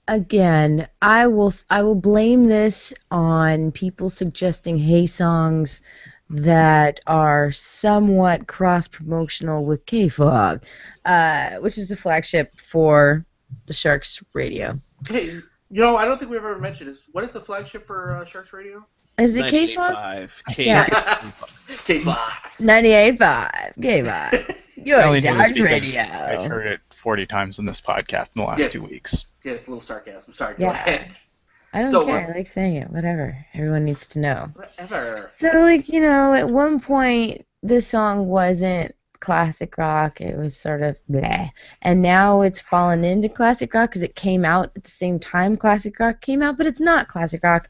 Again, I will blame this on people suggesting hey songs that are somewhat cross-promotional with K-Fog, which is the flagship for the Sharks Radio. Hey, I don't think we've ever mentioned this. What is the flagship for Sharks Radio? Is it K-Fog? 98.5. Yeah. K-Fox. 98.5. K-Fog. I Your only know this Sharks because Radio. I've heard it 40 times in this podcast in the last Yes. 2 weeks. Yes, a little sarcasm. Sorry, go Yeah. ahead. I don't So, care. I like saying it. Whatever. Everyone needs to know. Whatever. So, at one point, this song wasn't classic rock. It was sort of bleh. And now it's fallen into classic rock because it came out at the same time classic rock came out, but it's not classic rock.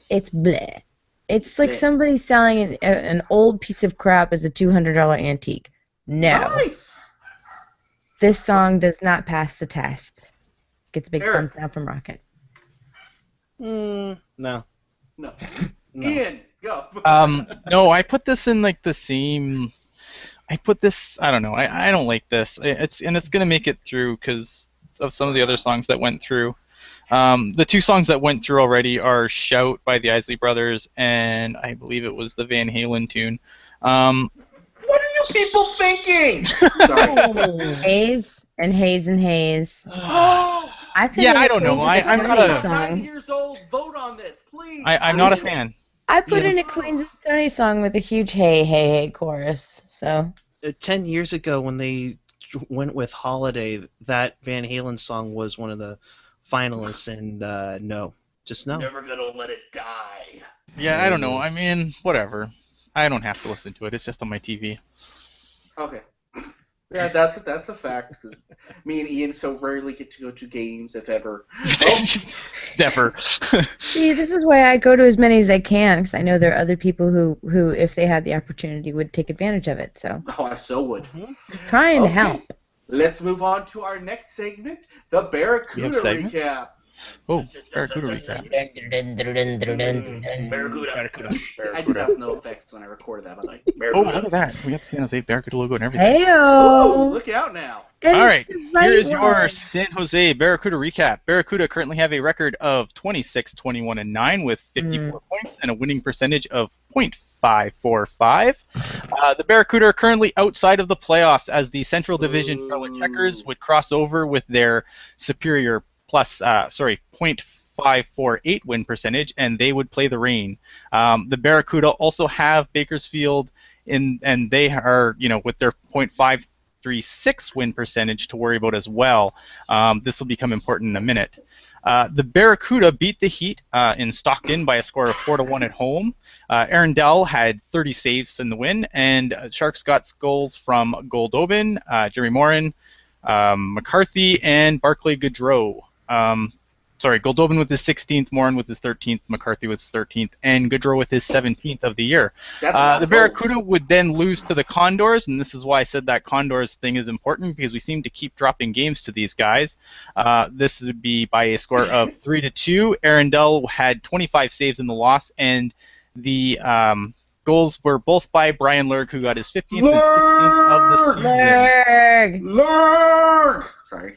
It's bleh. It's like Bleh. somebody selling an old piece of crap as a $200 antique. No. Nice. This song does not pass the test. Gets a big Eric. thumbs down from Rocket. No. No. No. Ian, go. No, I put this in like the same. I put this. I don't know. I don't like this. It's gonna make it through because of some of the other songs that went through. The two songs that went through already are "Shout" by the Isley Brothers, and I believe it was the Van Halen tune. What are you people thinking? Sorry. Haze and Haze and Haze. I put Yeah, in I a don't know. Queens of I'm the not Stone a- Age 9 song. years old. Vote on this, please. I'm not a fan. I put Yeah. in a Queens of the Stone Age song with a huge hey, hey, hey chorus. So 10 years ago when they went with Holiday, that Van Halen song was one of the finalists, and no. Just no. Never gonna let it die. Yeah, I don't know. I mean, whatever. I don't have to listen to it. It's just on my TV. Okay. Yeah, that's a fact. 'Cause me and Ian so rarely get to go to games, if ever. Oh, Never. See, this is why I go to as many as I can, because I know there are other people who, if they had the opportunity, would take advantage of it. So, oh, I so would. trying to Okay, help. let's move on to our next segment, the We have Barracuda segments? recap. Oh, Barracuda recap. Barracuda. See, I did have no effects when I recorded that, by the way. Oh, Barracuda. look at that. We got the San Jose Barracuda logo and everything. Ooh, Heyo! look out now. And All it's right, the here right is your one. San Jose Barracuda recap. Barracuda currently have a record of 26-21-9 with 54 points and a winning percentage of .545. The Barracuda are currently outside of the playoffs as the Central Division Charlotte Checkers would cross over with their superior .548 win percentage, and they would play the Reign. The Barracuda also have Bakersfield and they are, with their .536 win percentage to worry about as well. This will become important in a minute. The Barracuda beat the Heat in Stockton by a score of 4-1 at home. Aaron Dell had 30 saves in the win, and Sharks got goals from Goldobin, Jeremy Morin, McCarthy, and Barclay Goodrow. Goldobin with his 16th, Morin with his 13th, McCarthy with his 13th, and Goodrow with his 17th of the year. That's a lot The of goals. Barracuda would then lose to the Condors, and this is why I said that Condors thing is important, because we seem to keep dropping games to these guys. This would be by a score of 3-2. Arundel had 25 saves in the loss, and the goals were both by Brian Lurg, who got his 15th and 16th of the season. Lurg! Sorry.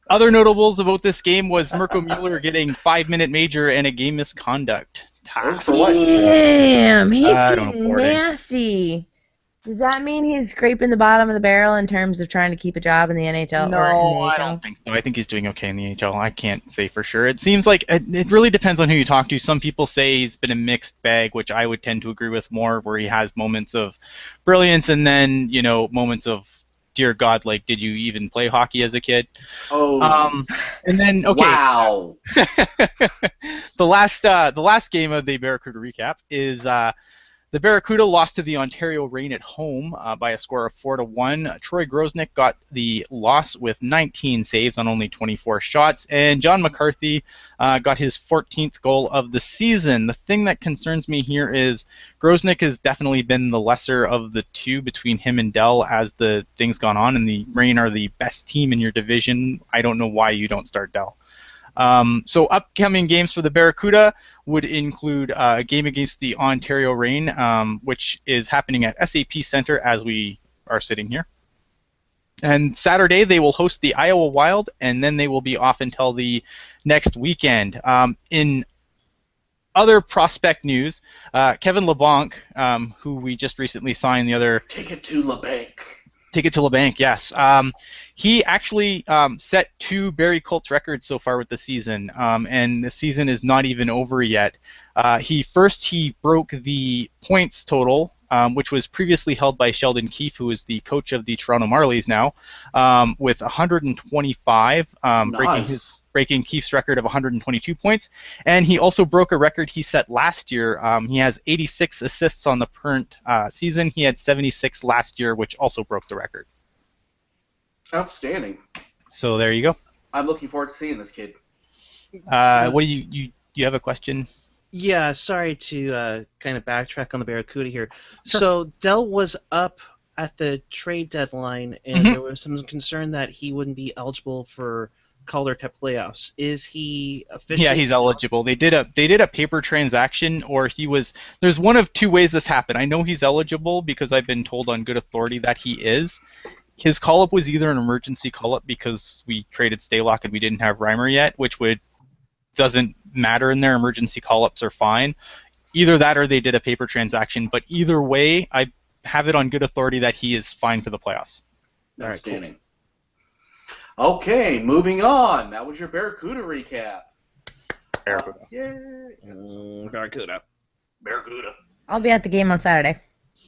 Other notables about this game was Mirko Mueller getting 5-minute major and a game misconduct. For what? Damn, he's I don't getting know, Porting. nasty. Does that mean he's scraping the bottom of the barrel in terms of trying to keep a job in the NHL No, or in the I AHL? don't think so. I think he's doing okay in the AHL. I can't say for sure. It seems like it really depends on who you talk to. Some people say he's been a mixed bag, which I would tend to agree with more, where he has moments of brilliance and then, moments of, dear God, like, did you even play hockey as a kid? Oh. And then, okay. Wow. The last game of the Barracuda recap is the Barracuda lost to the Ontario Reign at home by a score of 4-1. Troy Grosnick got the loss with 19 saves on only 24 shots, and John McCarthy got his 14th goal of the season. The thing that concerns me here is Grosnick has definitely been the lesser of the two between him and Dell as the things gone on, and the Reign are the best team in your division. I don't know why you don't start Dell. So upcoming games for the Barracuda would include a game against the Ontario Reign, which is happening at SAP Center as we are sitting here. And Saturday they will host the Iowa Wild, and then they will be off until the next weekend. In other prospect news, Kevin LeBlanc, who we just recently signed the other... Take it to LeBanc. Take it to LeBanc, yes. He actually set 2 Barry Colts records so far with the season, and the season is not even over yet. He broke the points total, which was previously held by Sheldon Keefe, who is the coach of the Toronto Marlies now, with 125, Nice. breaking Keefe's record of 122 points. And he also broke a record he set last year. He has 86 assists on the current season. He had 76 last year, which also broke the record. Outstanding. So there you go. I'm looking forward to seeing this kid. What do you have a question? Yeah, sorry to kind of backtrack on the Barracuda here. Sure. So Dell was up at the trade deadline, and there was some concern that he wouldn't be eligible for Calder Cup playoffs. Is he officially? Yeah, he's eligible. They did a paper transaction, or he was. There's one of 2 ways this happened. I know he's eligible because I've been told on good authority that he is. His call-up was either an emergency call-up because we traded Stalock and we didn't have Reimer yet, which doesn't matter in there. Emergency call-ups are fine. Either that or they did a paper transaction. But either way, I have it on good authority that he is fine for the playoffs. Outstanding. Cool. Okay, moving on. That was your Barracuda recap. Barracuda. Yay. Barracuda. Barracuda. I'll be at the game on Saturday.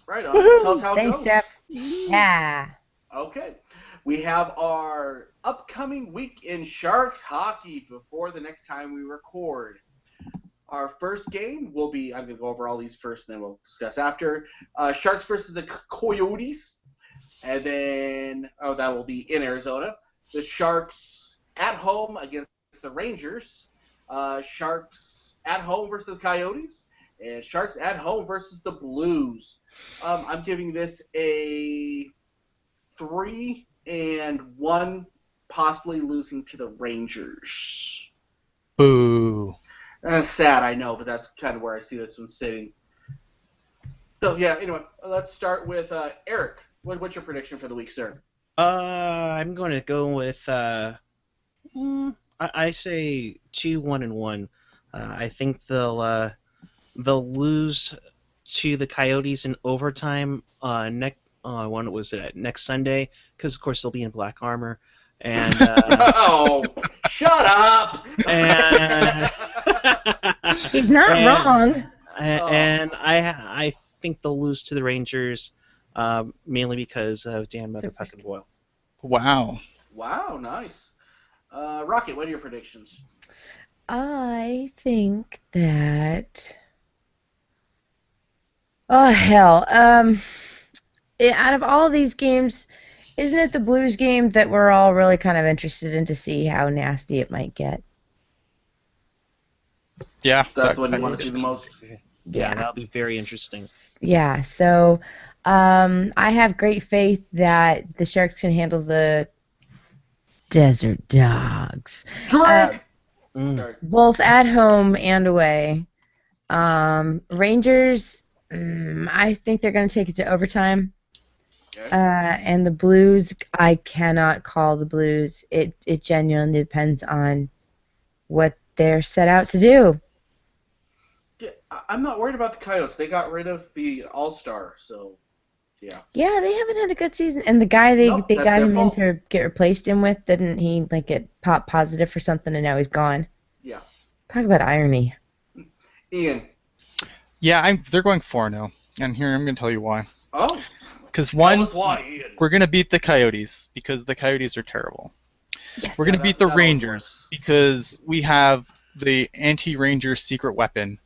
Right on. Tell us how it Thanks, goes. Jeff. Yeah. Okay. We have our upcoming week in Sharks hockey before the next time we record. Our first game will be, I'm going to go over all these first and then we'll discuss after. Sharks versus the Coyotes. And then, that will be in Arizona. The Sharks at home against the Rangers. Sharks at home versus the Coyotes. And Sharks at home versus the Blues. I'm giving this a 3-1, possibly losing to the Rangers. Boo. Sad, I know, but that's kind of where I see this one sitting. So, yeah, anyway, let's start with Eric. What's your prediction for the week, sir? I'm going to go with, I say 2-1-1. I think they'll lose to the Coyotes in overtime next Sunday, because of course they'll be in black armor. And oh, shut up! and He's not wrong. And I think they'll lose to the Rangers, mainly because of Dan Motherfucking Boyle. Wow. Wow, nice. Rocket, what are your predictions? I think that. Oh hell! Out of all these games, isn't it the Blues game that we're all really kind of interested in to see how nasty it might get? Yeah. That's what you want to see the most. Yeah, that'll be very interesting. Yeah. So, I have great faith that the Sharks can handle the Desert Dogs. Drink! Both at home and away. Rangers, I think they're going to take it to overtime. Okay. And the Blues, I cannot call the Blues. It genuinely depends on what they're set out to do. Yeah, I'm not worried about the Coyotes. They got rid of the All-Star, so yeah. Yeah, they haven't had a good season. And the guy they Nope, that's got their him fault. in to get replaced him with, didn't he get pop positive for something and now he's gone? Yeah. Talk about irony. Ian. Yeah, they're going 4-0. And here, I'm going to tell you why. Oh. Because Tell one, us why, Ian. we're going to beat the Coyotes because the Coyotes are terrible. Yes. We're going to beat the that always Rangers works. because we have the anti-Ranger secret weapon,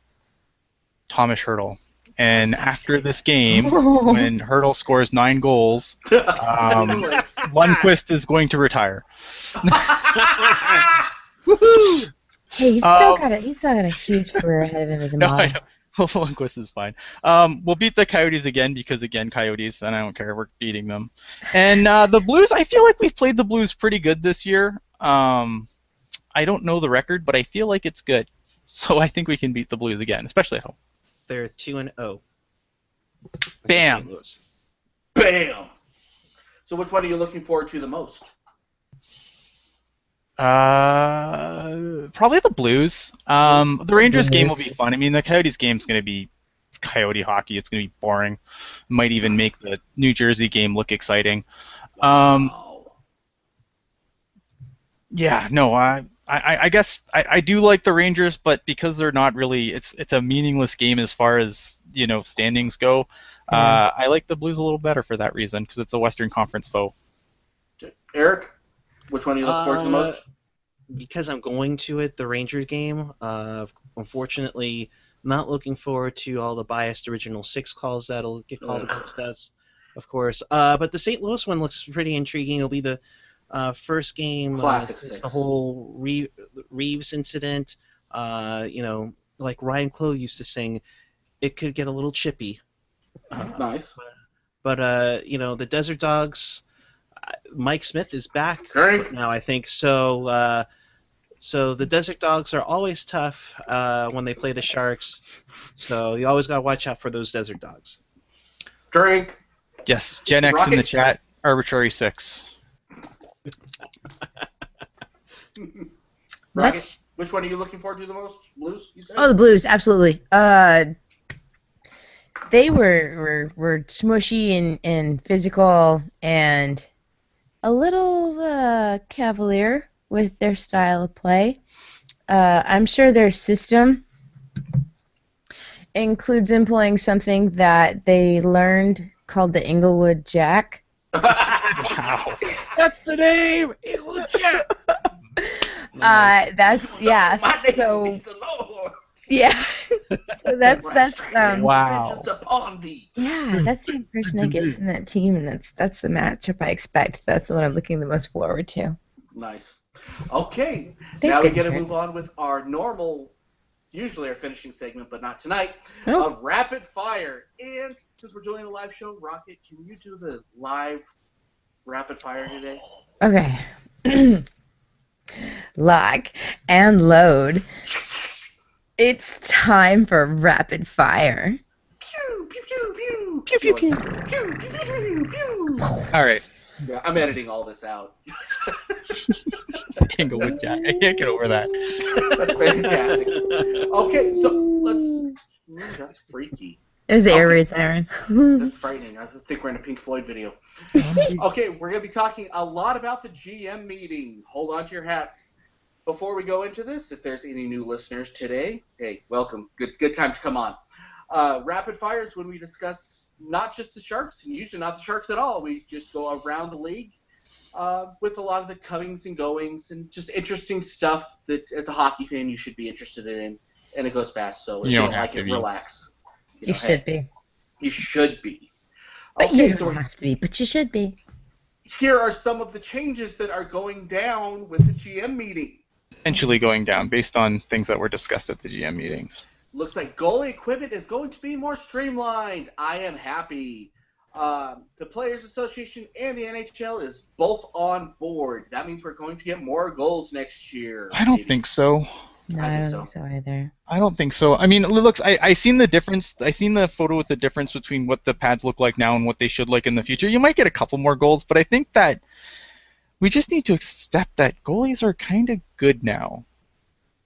Thomas Hertl. And after this game, when Hertl scores 9 goals, Lundqvist is going to retire. Woohoo! Hey, he's still got a huge career ahead of him as a No, model. I know. Lundqvist is fine. We'll beat the Coyotes again because, again, Coyotes, and I don't care. We're beating them. And the Blues, I feel like we've played the Blues pretty good this year. I don't know the record, but I feel like it's good. So I think we can beat the Blues again, especially at home. They're 2-0. Bam. St. Louis. Bam! So which one are you looking forward to the most? Probably the Blues. The Rangers game will be fun. I mean, the Coyotes game's going to be Coyote hockey. It's going to be boring. Might even make the New Jersey game look exciting. Wow. Yeah, no, I guess I do like the Rangers, but because they're not really, it's a meaningless game as far as standings go. I like the Blues a little better for that reason because it's a Western Conference foe. Eric, which one are you looking forward to the most? Because I'm going to it, the Rangers game. Unfortunately, not looking forward to all the biased original 6 calls that'll get called against us, of course. But the St. Louis one looks pretty intriguing. It'll be the first game Classic since 6. the whole Reeves incident. Like Ryan Clough used to sing, it could get a little chippy. Nice. But the Desert Dogs, Mike Smith is back Drink. now, I think. So the Desert Dogs are always tough when they play the Sharks. So you always got to watch out for those Desert Dogs. Drink. Yes, Gen X in the chat, arbitrary 6. Rocket, which one are you looking forward to the most? Blues, you said? Oh, the Blues, absolutely. They were smushy and physical and a little cavalier with their style of play. I'm sure their system includes employing something that they learned called the Inglewood Jack. Wow. That's the name! Inglewood Jack! That's, yeah, My name so is the Lord. Yeah. So that's Wow. Vengeance upon thee. yeah, that's the impression I get from that team, and that's the matchup I expect. That's the one I'm looking the most forward to. Nice. Okay, They're now we good get to shirts. move on with our normal, usually our finishing segment, but not tonight, Oh. of Rapid Fire. And since we're doing a live show, Rocket, can you do the live Rapid Fire today? Okay. Lock and load. It's time for rapid fire. Pew, pew, pew, pew. Pew, pew, pew. Pew, pew, pew, pew, pew. All right. Yeah, I'm editing all this out. Englewood Jack. I can't get over that. That's fantastic. Okay, so let's... Ooh, that's freaky. It was air Okay. raid siren. That's frightening. I think we're in a Pink Floyd video. Okay, we're going to be talking a lot about the GM meeting. Hold on to your hats. Before we go into this, if there's any new listeners today, hey, welcome. Good time to come on. Rapid Fire is when we discuss not just the Sharks, and usually not the Sharks at all. We just go around the league with a lot of the comings and goings and just interesting stuff that, as a hockey fan, you should be interested in. And it goes fast, so if you don't like it, relax. You should be. You should be. But Okay, you so don't have to be, but you should be. here are some of the changes that are going down with the GM meeting. Potentially going down based on things that were discussed at the GM meeting. Looks like goalie equipment is going to be more streamlined. I am happy. The Players Association and the NHL is both on board. That means we're going to get more goals next year. I don't think so. No, I I think don't think so either. I don't think so. I mean, it looks. I seen the difference. I seen the photo with the difference between what the pads look like now and what they should look in the future. You might get a couple more goals, but I think that we just need to accept that goalies are kind of good now.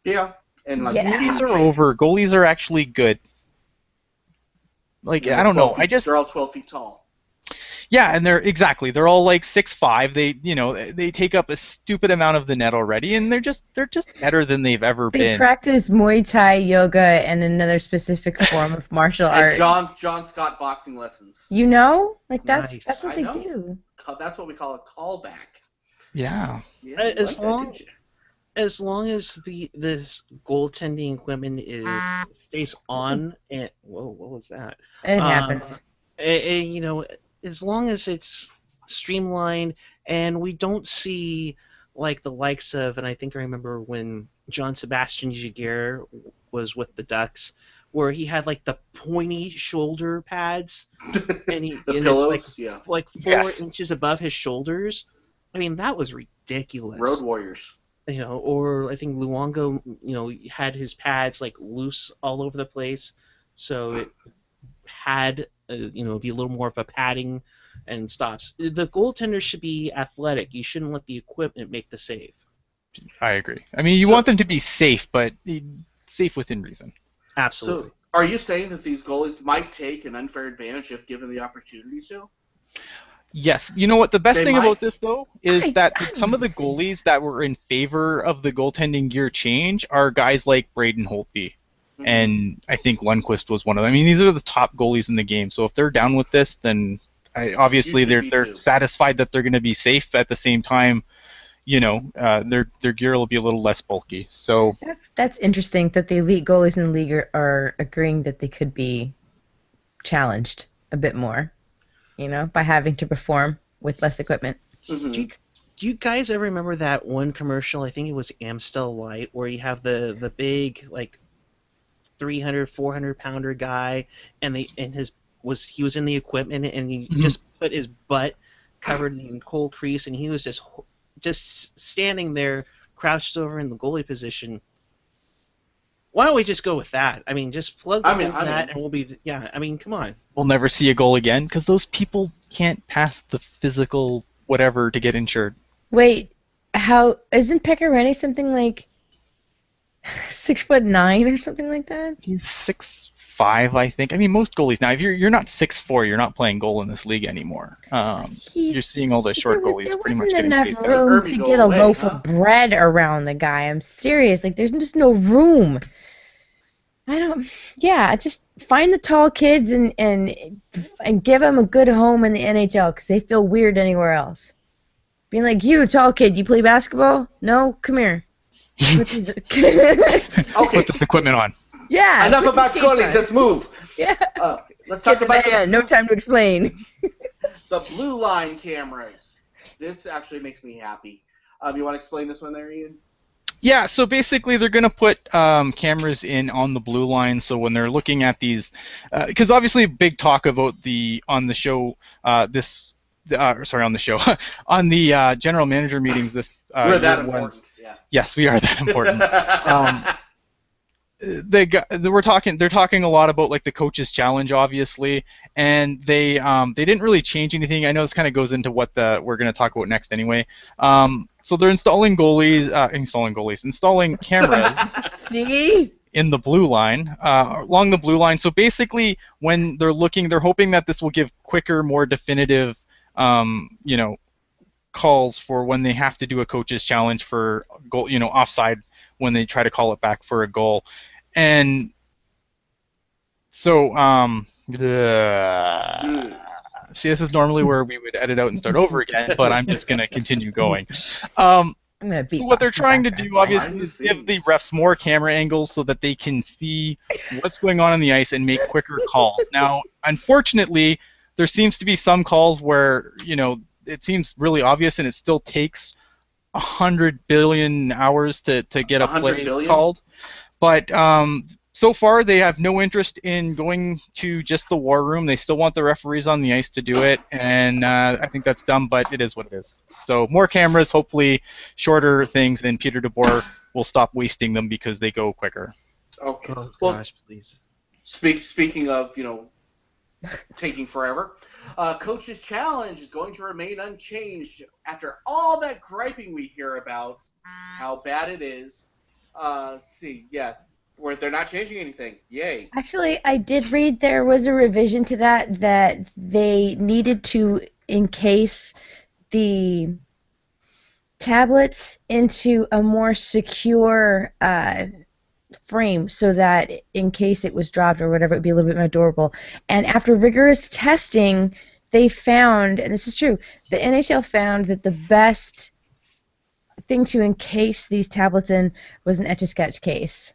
Yeah. And like Goalies are over. Goalies are actually good. Like, I don't know. They're all 12 feet tall. Yeah, and they're all like 6'5". They take up a stupid amount of the net already, and they're just better than they've ever They been. practice Muay Thai, yoga, and another specific form of martial art. And John Scott boxing lessons. You know? Like, that's Nice. what I they know. do. That's what we call a callback. Yeah. Yeah, As you like that, long- didn't you? As long as this goaltending equipment stays on, and whoa, what was that? It happens. As long as it's streamlined and we don't see like the likes of, and I think I remember when John Sebastian Giguère was with the Ducks, where he had like the pointy shoulder pads, and The and pillows, it's yeah. like 4 Yes. inches above his shoulders. I mean, that was ridiculous. Road Warriors. Or I think Luongo, had his pads like loose all over the place, so it had, be a little more of a padding and stops. The goaltender should be athletic. You shouldn't let the equipment make the save. I agree. I mean, you want them to be safe, but safe within reason. Absolutely. So, are you saying that these goalies might take an unfair advantage if given the opportunity to? Yes. You know what? The best They thing might. about this, though, is that I some of the goalies that were in favor of the goaltending gear change are guys like Braden Holtby. Mhm. And I think Lundqvist was one of them. I mean, these are the top goalies in the game. So if they're down with this, then obviously You should be they're too. satisfied that they're going to be safe. At the same time, their gear will be a little less bulky. So That's interesting that the elite goalies in the league are agreeing that they could be challenged a bit more, by having to perform with less equipment. Mhm. Do you guys ever remember that one commercial? I think it was Amstel Light, where you have the big like 300, 400 pounder guy, and he was in the equipment, and he Mhm. just put his butt covered in cold crease, and he was just standing there, crouched over in the goalie position. Why don't we just go with that? I mean, just plug in that, and we'll be. Yeah, I mean, come on. we'll never see a goal again because those people can't pass the physical whatever to get insured. Wait, how isn't Pecorine something like 6'9" or something like that? He's 6'5", I think. I mean, most goalies now. If you're not 6'4", you're not playing goal in this league anymore. You're seeing all the short goalies There pretty much wasn't getting enough phased There's out. room Irby to go get a away, loaf huh? of bread around the guy. I'm serious. Like, there's just no room. Just find the tall kids and give them a good home in the NHL because they feel weird anywhere else. Being like, you, tall kid, you play basketball? No? Come here. Okay. Put this equipment on. Yeah. Enough put your about skates goalies. on. Let's move. Yeah. Let's talk Get the about man. No time to explain. the blue line cameras. This actually makes me happy. You want to explain this one there, Ian? Yeah, so basically they're going to put cameras in on the blue line, so when they're looking at these, because obviously big talk about on the show on the show, on the general manager meetings this We're that year important. was, Yeah. yes, we are that important. They're talking a lot about like the coaches challenge, obviously, and they didn't really change anything. I know this kind of goes into what we're going to talk about next anyway. So they're installing cameras See? in the blue line, along the blue line. So basically, when they're looking, they're hoping that this will give quicker, more definitive, calls for when they have to do a coach's challenge for goal, offside when they try to call it back for a goal. And so, see, this is normally where we would edit out and start over again, but I'm just going to continue going. I'm gonna beat. So what they're trying to do, obviously, is give the refs more camera angles so that they can see what's going on the ice and make quicker calls. Now, unfortunately, there seems to be some calls where, it seems really obvious and it still takes 100 billion hours to get a play called. But so far, they have no interest in going to just the war room. They still want the referees on the ice to do it, and I think that's dumb, but it is what it is. So more cameras, hopefully shorter things, and Peter DeBoer will stop wasting them because they go quicker. Okay. Oh, Well, gosh, please. speaking of, taking forever, Coach's Challenge is going to remain unchanged after all that griping we hear about how bad it is. Where they're not changing anything. Yay. Actually, I did read there was a revision to that they needed to encase the tablets into a more secure frame so that in case it was dropped or whatever, it would be a little bit more durable. And after rigorous testing, they found, and this is true, the NHL found that the best thing to encase these tablets in was an Etch-a-Sketch case.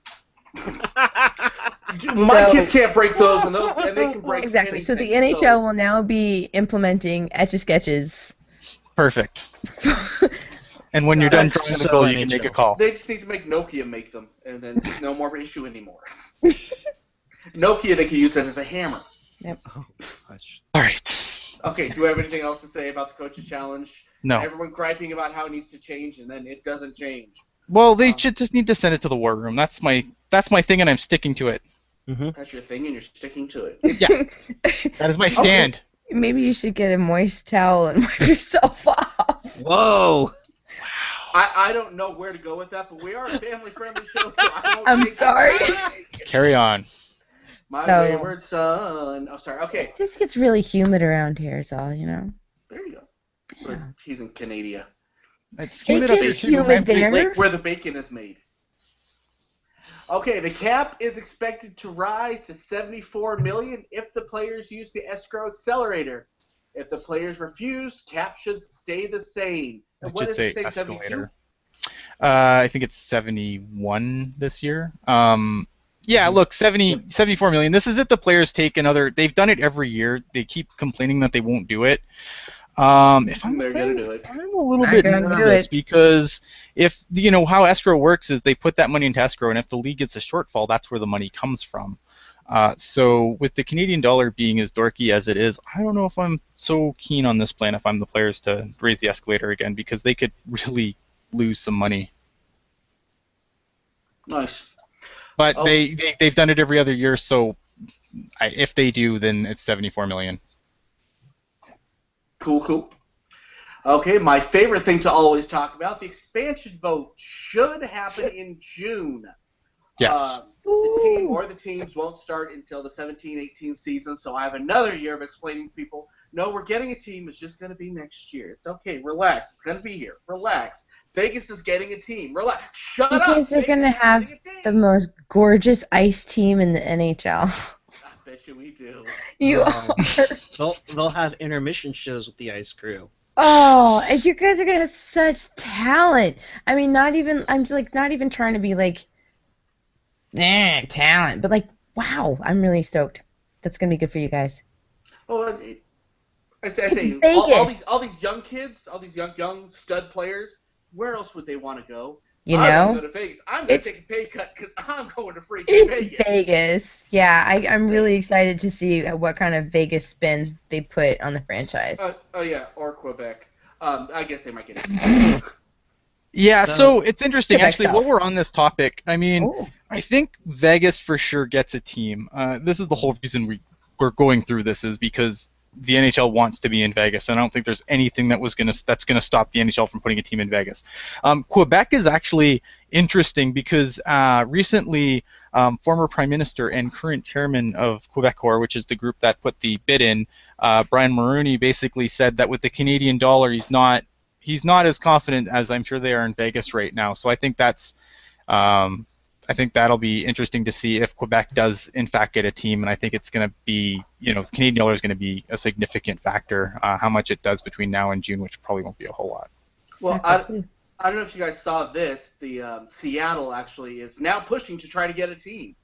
My kids can't break those, and they can break exactly. anything. So the NHL will now be implementing Etch-a-Sketches. Perfect. And when you're done throwing the goal, you can make a call. They just need to make Nokia make them, and then no more issue anymore. Nokia, they can use that as a hammer. Yep. Oh, gosh. All right. Okay, do we have anything else to say about the Coach's Challenge? No. Everyone griping about how it needs to change, and then it doesn't change. Well, they should just need to send it to the war room. That's my thing, and I'm sticking to it. Mm-hmm. That's your thing, and you're sticking to it. Yeah. That is my stand. Okay. Maybe you should get a moist towel and wipe yourself off. Whoa! I don't know where to go with that, but we are a family-friendly show, so I won't I'm take sorry. it. Carry on. My So- wayward son. Oh, sorry. Okay, It just gets really humid around here, is all, there you go. Yeah. He's in Canada, It's It humid up gets here, too. humid there. where the bacon is made. Okay, the cap is expected to rise to $74 million if the players use the escrow accelerator. If the players refuse, cap should stay the same. And what is it say? 72? Escalator. I think it's 71 this year. Look, 74 million. This is if the players take another. They've done it every year. They keep complaining that they won't do it. If I'm They're the gonna players, do it. I'm a little Not bit gonna do nervous it. because if how escrow works is they put that money into escrow, and if the league gets a shortfall, that's where the money comes from. So with the Canadian dollar being as dorky as it is, I don't know if I'm so keen on this plan if I'm the players to raise the escalator again because they could really lose some money. Nice. But Oh. they've done it every other year, so if they do, then it's 74 million. Cool. Okay, my favorite thing to always talk about, the expansion vote should happen in June. Yes. The team or the teams won't start until the 17-18 season, so I have another year of explaining to people, no, we're getting a team. It's just going to be next year. It's okay. Relax. It's going to be here. Relax. Vegas is getting a team. Relax. Shut up. You guys are going to have the most gorgeous ice team in the NHL. I bet you we do. You Oh. are. They'll have intermission shows with the ice crew. Oh, and you guys are going to have such talent. I mean, I'm just, not even trying to be talent. But like, wow, I'm really stoked. That's gonna be good for you guys. Well, I say Vegas, all these young kids, all these young stud players. Where else would they want to go? you I want to know, go to Vegas. I'm going to it's take a pay cut because I'm going to freaking it's Vegas. Vegas. Yeah, I'm just I'm really saying. excited to see what kind of Vegas spin they put on the franchise. Oh yeah, or Quebec. I guess they might get it. Yeah, so it's interesting, Quebec actually, while South. we're on this topic. I mean, Oh, I think Vegas for sure gets a team. This is the whole reason we're going through this, is because the NHL wants to be in Vegas, and I don't think there's anything that's gonna stop the NHL from putting a team in Vegas. Quebec is actually interesting because recently, former Prime Minister and current chairman of Quebecor, which is the group that put the bid in, Brian Mulroney, basically said that with the Canadian dollar, he's not as confident as I'm sure they are in Vegas right now. So I think that'll be interesting to see if Quebec does in fact get a team, and I think it's going to be, the Canadian dollar is going to be a significant factor. How much it does between now and June, which probably won't be a whole lot. Well, I don't know if you guys saw this. The Seattle actually is now pushing to try to get a team.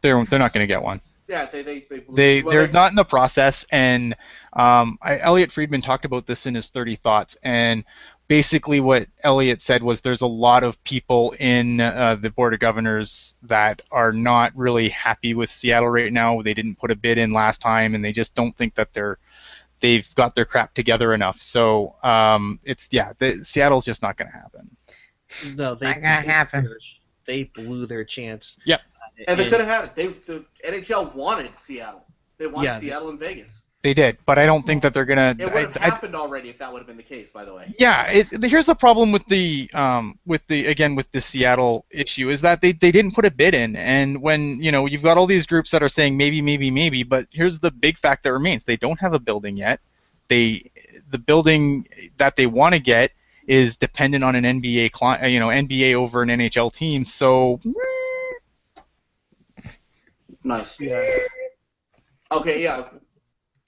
They're not going to get one. Yeah, They're not in the process, and Elliot Friedman talked about this in his 30 Thoughts, and basically what Elliot said was there's a lot of people in the Board of Governors that are not really happy with Seattle right now. They didn't put a bid in last time, and they just don't think that they've got their crap together enough. So Seattle's just not going to happen. No, not gonna happen. They blew their chance. Yep. And they could have had it. The NHL wanted Seattle. They wanted Seattle and Vegas. They did, but I don't think that they're gonna. It would have happened already if that would have been the case. By the way. Yeah, here's the problem with the Seattle issue is that they didn't put a bid in, and when you've got all these groups that are saying maybe, but here's the big fact that remains: they don't have a building yet. The building that they want to get is dependent on an NBA over an NHL team. So. Nice. Yeah. Okay. Yeah.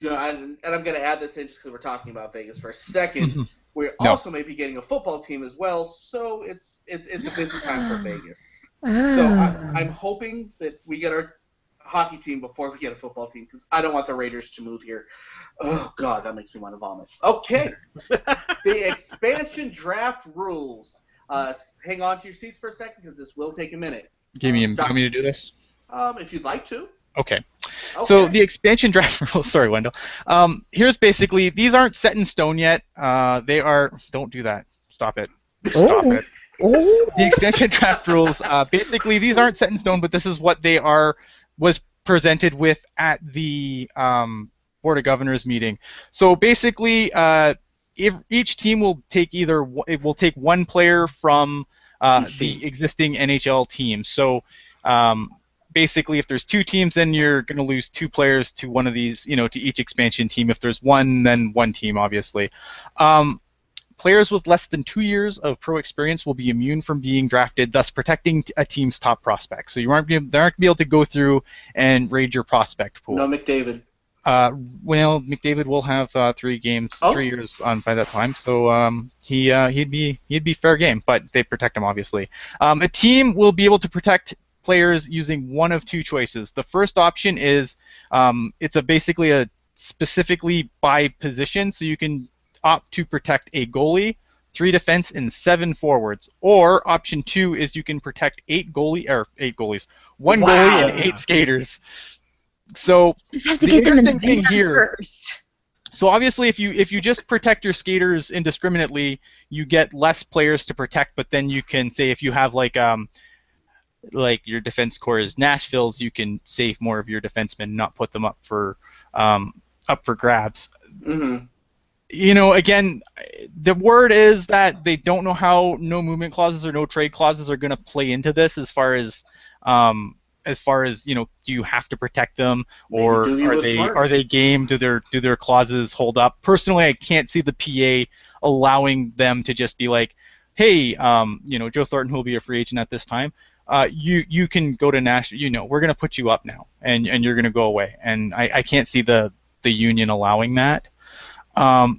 And I'm going to add this in just because we're talking about Vegas for a second. We also may be getting a football team as well, so it's a busy time for Vegas. So I'm hoping that we get our hockey team before we get a football team because I don't want the Raiders to move here. Oh God, that makes me want to vomit. Okay, the expansion draft rules. Hang on to your seats for a second because this will take a minute. You want me to do this? If you'd like to. Okay. So the expansion draft rules. Sorry, Wendell. Here's basically, these aren't set in stone yet. They are. Don't do that. Stop it. Stop it. The expansion draft rules. Basically, these aren't set in stone, but this is what they was presented with at the Board of Governors meeting. So basically, if each team will take one player from the existing NHL team. So. Basically, if there's two teams, then you're going to lose two players to one of these, to each expansion team. If there's one, then one team, obviously. Players with less than 2 years of pro experience will be immune from being drafted, thus protecting a team's top prospects. So they aren't going to be able to go through and raid your prospect pool. No McDavid. Well, McDavid will have 3 years on by that time, so he'd be fair game, but they protect him obviously. A team will be able to protect players using one of two choices. The first option is it's basically a specifically by position, so you can opt to protect a goalie, 3 defense, and 7 forwards. Or option 2 is you can protect 8 goalies, 1 goalie and 8 skaters. So just have to get them in the thing van here. first. So obviously, if you just protect your skaters indiscriminately, you get less players to protect. But then you can say if you have like your defense core is Nashville's, you can save more of your defensemen, not put them up for grabs. Mm-hmm. Again, the word is that they don't know how no movement clauses or no trade clauses are going to play into this as far as do you have to protect them, or are they game? Do their clauses hold up? Personally, I can't see the PA allowing them to just be like, hey, Joe Thornton, who will be a free agent at this time, you can go to Nashville. We're going to put you up now, and you're going to go away. And I can't see the union allowing that.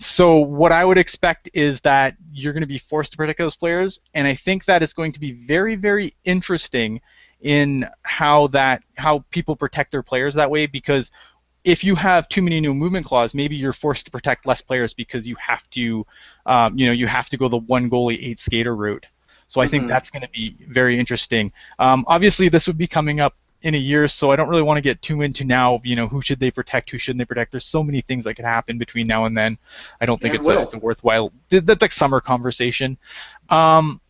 So what I would expect is that you're going to be forced to protect those players, and I think that is going to be very, very interesting in how people protect their players that way, because if you have too many new movement clause, maybe you're forced to protect less players because you have to, you have to go the one goalie, 8 skater route. So I think that's going to be very interesting. Obviously, this would be coming up in a year, so I don't really want to get too into now, who should they protect, who shouldn't they protect. There's so many things that could happen between now and then. I don't think it's a worthwhile, that's like summer conversation. And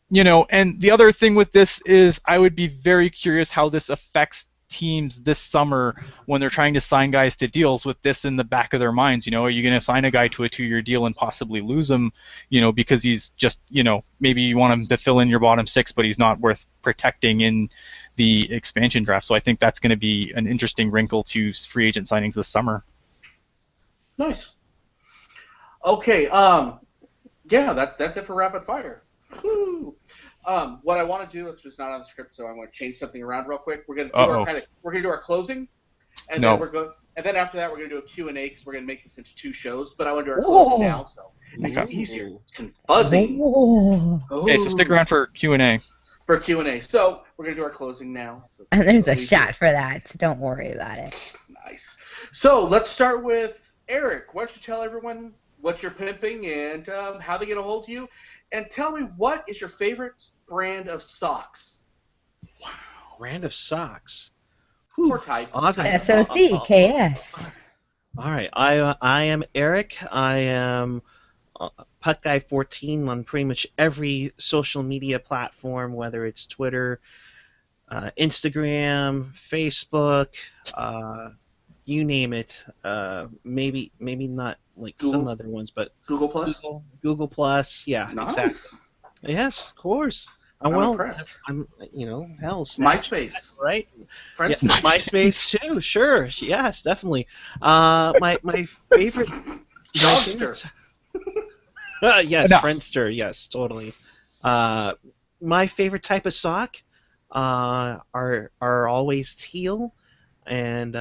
the other thing with this is I would be very curious how this affects teams this summer when they're trying to sign guys to deals with this in the back of their minds. Are you going to sign a guy to a 2-year deal and possibly lose him, because he's just, maybe you want him to fill in your bottom 6, but he's not worth protecting in the expansion draft. So I think that's going to be an interesting wrinkle to free agent signings this summer. Nice. Okay, yeah, that's it for rapid fire. Woo. What I want to do, it's just not on the script, so I'm going to change something around real quick. We're going to do our closing, and then after that we're going to do a Q&A because we're going to make this into 2 shows. But I want to do our closing now, so it makes it easier. It's confusing. Okay, so stick around for Q&A. For Q&A, so we're going to do our closing now. So and there's a shot for that, so don't worry about it. Nice. So let's start with Eric. Why don't you tell everyone what you're pimping and how they get a hold of you, and tell me what is your favorite brand of socks? Wow, brand of socks. Or type. SOC, KS. All right, I am Eric. I am Puck Guy 14 on pretty much every social media platform, whether it's Twitter, Instagram, Facebook, you name it. Maybe not like Google. some other ones, but Google Plus. Google Plus, yeah, Nice. exactly. Yes, of course. I'm impressed. I'm, hell, Snapchat, MySpace, right? Friends. Yeah, MySpace too. Sure. Yes, definitely. My favorite. Dogster. Yes, No. Friendster. Yes, totally. My favorite type of sock are always teal, and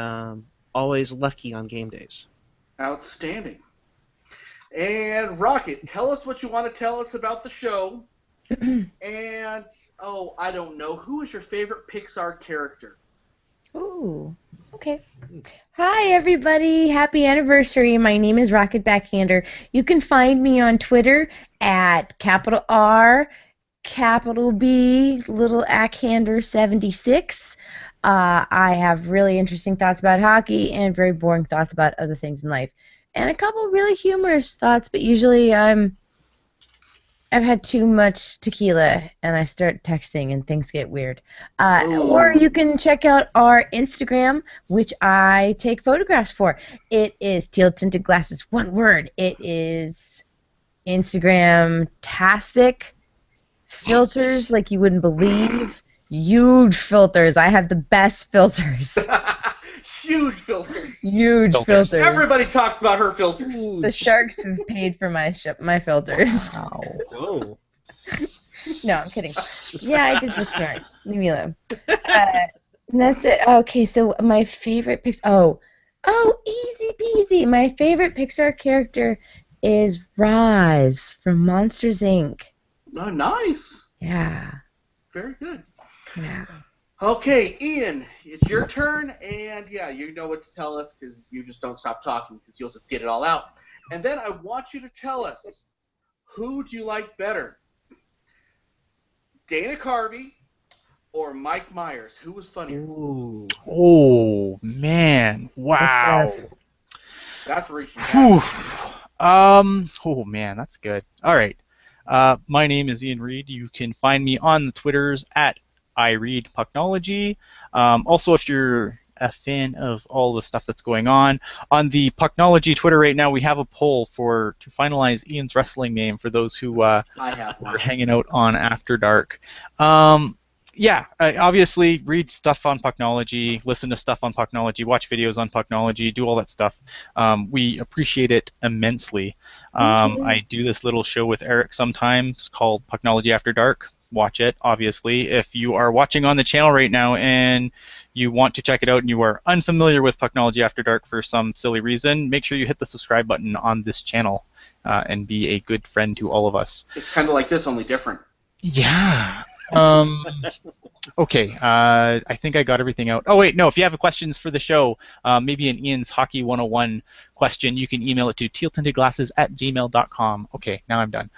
always lucky on game days. Outstanding. And Rocket, tell us what you want to tell us about the show. And, I don't know, who is your favorite Pixar character? Ooh, okay. Hi, everybody. Happy anniversary. My name is Rocket Backhander. You can find me on Twitter at capital R, capital B, little Ackhander 76. I have really interesting thoughts about hockey and very boring thoughts about other things in life. And a couple really humorous thoughts, but usually I've had too much tequila and I start texting and things get weird. Or you can check out our Instagram, which I take photographs for. It is Teal Tinted Glasses, one word. It is Instagram-tastic. Filters like you wouldn't believe. Huge filters. I have the best filters. Huge filters. Huge filters. Everybody talks about her filters. The Sharks have paid for my filters. Wow. Whoa. No, I'm kidding. Yeah, I did just snort. Leave me alone. And that's it. Okay, so my favorite Pixar. Oh, easy peasy. My favorite Pixar character is Roz from Monsters, Inc. Oh, nice. Yeah. Very good. Yeah. Okay, Ian, it's your turn, and yeah, you know what to tell us because you just don't stop talking because you'll just get it all out. And then I want you to tell us, who do you like better, Dana Carvey or Mike Myers? Who was funnier? Ooh. Oh, man. Wow. That's reaching back. Oh, man, that's good. All right. My name is Ian Reed. You can find me on the Twitters at iReadPucknology. Also, if you're a fan of all the stuff that's going on the Pucknology Twitter right now, we have a poll to finalize Ian's wrestling name for those who I have one. are hanging out on After Dark. Obviously read stuff on Pucknology, listen to stuff on Pucknology, watch videos on Pucknology, do all that stuff. We appreciate it immensely. I do this little show with Eric sometimes called Pucknology After Dark. Watch it, obviously. If you are watching on the channel right now and you want to check it out and you are unfamiliar with Pucknology After Dark for some silly reason, make sure you hit the subscribe button on this channel and be a good friend to all of us. It's kind of like this, only different. Yeah. Okay, I think I got everything out. Oh, wait, no, if you have questions for the show, maybe an Ian's Hockey 101 question, you can email it to tealtintedglasses@gmail.com. Okay, now I'm done.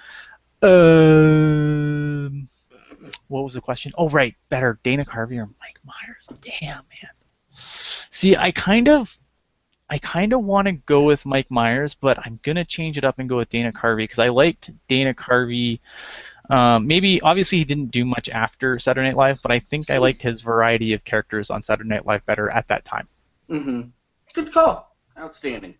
What was the question? Oh, right, better Dana Carvey or Mike Myers? Damn, man. See, I kind of want to go with Mike Myers, but I'm gonna change it up and go with Dana Carvey because I liked Dana Carvey. Maybe obviously he didn't do much after Saturday Night Live, but I think I liked his variety of characters on Saturday Night Live better at that time. Mm-hmm. Good call. Outstanding.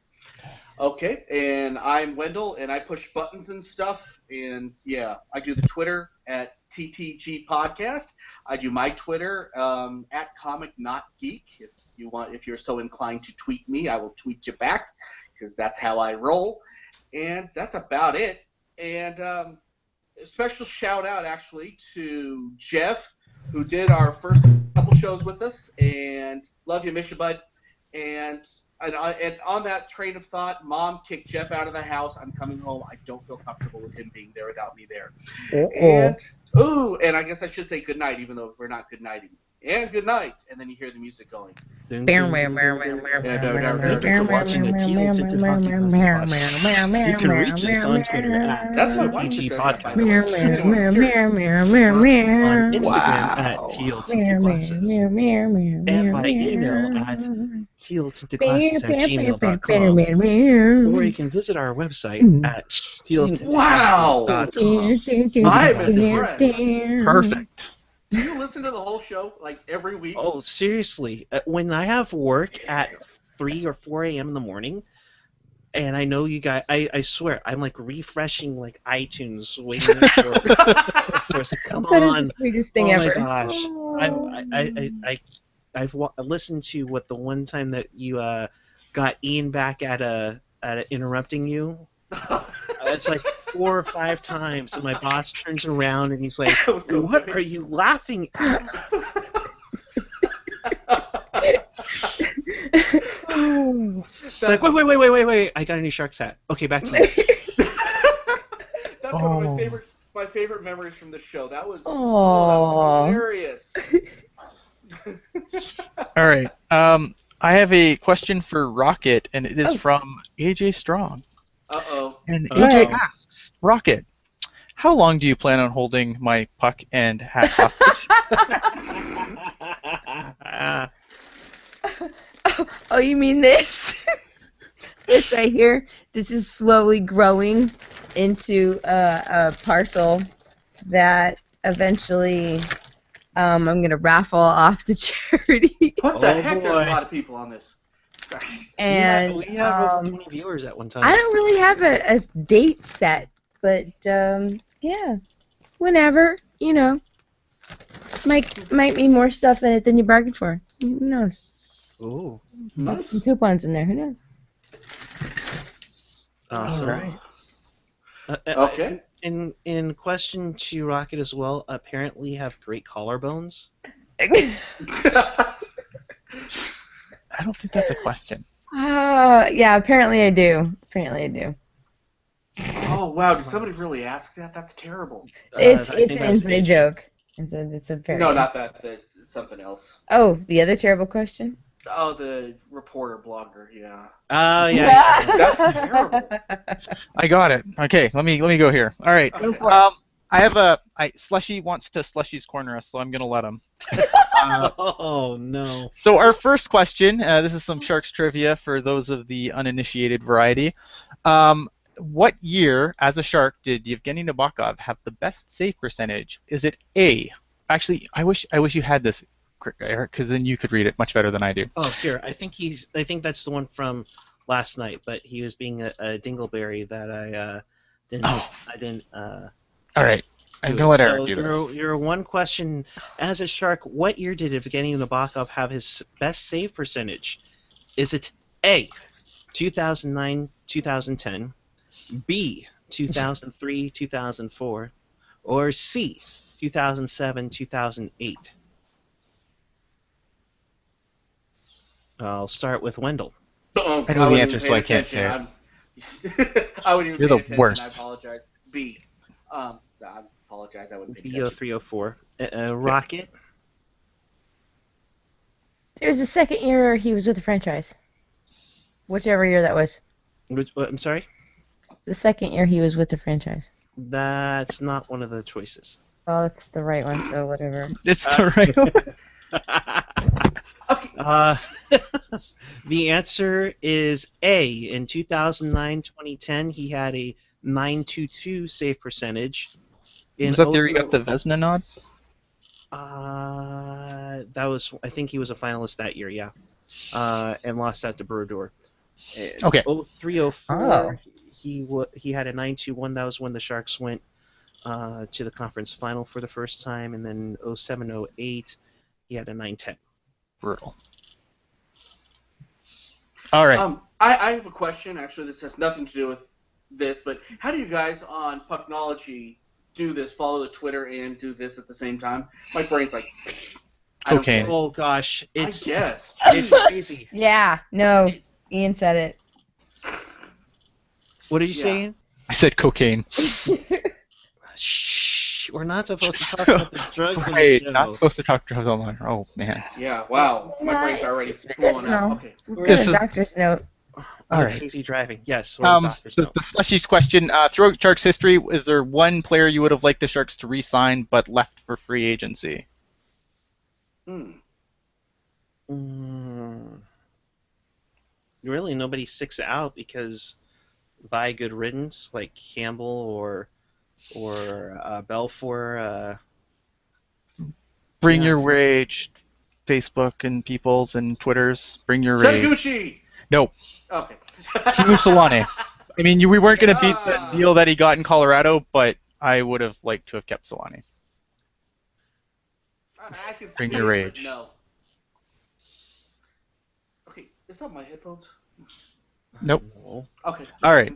Okay, and I'm Wendell, and I push buttons and stuff, and yeah, I do the Twitter at TTG Podcast. I do my Twitter at Comic Not Geek. If you're so inclined to tweet me, I will tweet you back because that's how I roll, and that's about it. And a special shout out actually to Jeff, who did our first couple shows with us, and love you, miss you, bud. And on that train of thought, Mom kicked Jeff out of the house. I'm coming home. I don't feel comfortable with him being there without me there. And I guess I should say good night, even though we're not good nighting. And good night. And then you hear the music going. Thank you for watching the Teal Tinted Hockey Podcast. You can reach us on Twitter at That's my wife TTG that does that, by the way. Podcast. Anyone who's curious. On Instagram at Teal Tinted Glasses. And by email at tealtintedglasses@gmail.com. Or you can visit our website at tealtintedglasses.com. I'm impressed. Perfect. Do you listen to the whole show, like, every week? Oh, seriously. When I have work at 3 or 4 a.m. in the morning, and I know you guys, I swear, I'm like refreshing like iTunes, waiting for us to come That is on. the sweetest thing Oh ever. my gosh. Oh. I've listened to what the one time that you got Ian back at interrupting you. It's like 4 or 5 times, and my boss turns around and he's like, So "What nice. are you laughing at?" It's like, wait! I got a new Sharks hat. Okay, back to you. That's one of my favorite memories from the show. That was, that Aw. was hilarious. All right. I have a question for Rocket, and it is from AJ Strong. Uh-oh. And Uh-oh. AJ asks, Rocket, how long do you plan on holding my puck and hat hostage? Oh, you mean this? This right here? This is slowly growing into a parcel that eventually I'm going to raffle off to charity. What the Oh, heck? boy. There's a lot of people on this. Sorry. And we have over 20 viewers at one time. I don't really have a date set, but yeah, whenever, you know, might be more stuff in it than you bargained for. Who knows? Ooh. Nice. Some coupons in there. Who knows? Awesome. All right. Okay. In question to Rocket as well, apparently have great collarbones. I don't think that's a question. Yeah, apparently I do. Oh, wow. Did somebody really ask that? That's terrible. It's I an think that was inside AJ. joke. It's a very No, not that. That's something else. Oh, the other terrible question? Oh, the reporter blogger, yeah. Oh, yeah. That's terrible. I got it. Okay, let me go here. All right. Go for it. I have Slushy wants to Slushy's corner us, so I'm gonna let him. Oh, no. So our first question, this is some Sharks trivia for those of the uninitiated variety. What year, as a Shark, did Yevgeny Nabokov have the best save percentage? Is it A? Actually, I wish you had this, Eric, because then you could read it much better than I do. Oh, here. I think that's the one from last night, but he was being a dingleberry that I didn't. All right, I'm gonna let Eric do this. Your one question, as a Shark, what year did Evgeny Nabokov have his best save percentage? Is it A, 2009, 2010, B, 2003, 2004, or C, 2007, 2008? I'll start with Wendell. Oh, I know the wouldn't answer, even so pay I can't say attention. I wouldn't even You're pay the attention. worst. I apologize. B. I apologize. I wouldn't pay BO attention. 304. Rocket. There's the second year he was with the franchise. Whichever year that was. I'm sorry? The second year he was with the franchise. That's not one of the choices. Oh, it's the right one, so whatever. It's the right one. The answer is A. In 2009-2010, he had a 922 save percentage. In Was that the year he got the Vezina nod? That was, I think he was a finalist that year, yeah. And lost out to Brodeur. Okay. 0304, he had a 921. That was when the Sharks went to the conference final for the first time, and then 0708, he had a 910. Brutal. All right. I have a question. Actually, this has nothing to do with this, but how do you guys on Pucknology do this? Follow the Twitter and do this at the same time? My brain's like, I don't Cocaine. get it. Oh gosh, it's Yes. it's crazy. Yeah, no, Ian said it. What did you Yeah. say, Ian? I said cocaine. Shh, we're not supposed to talk about the drugs on the Right, show. not supposed to talk drugs online. Oh, man. Yeah. Wow. My Yeah, brain's already it's blowing medicinal. up. Okay. Get This a is- doctor's note. All right. Crazy driving. Yes, or the doctor's The note. Slushies question, throughout Sharks history, is there one player you would have liked the Sharks to re-sign but left for free agency? Really, nobody sticks out because by good riddance, like Campbell or Belfour. Bring Yeah. your rage, Facebook and people's and Twitters. Bring your rage. Setaguchi! Nope. Okay. Timo Solane. I mean, we weren't going to beat the Ah. deal that he got in Colorado, but I would have liked to have kept Solane. I can Bring see your it, but rage. no. Okay, is that my headphones? Nope. No. Okay. All right.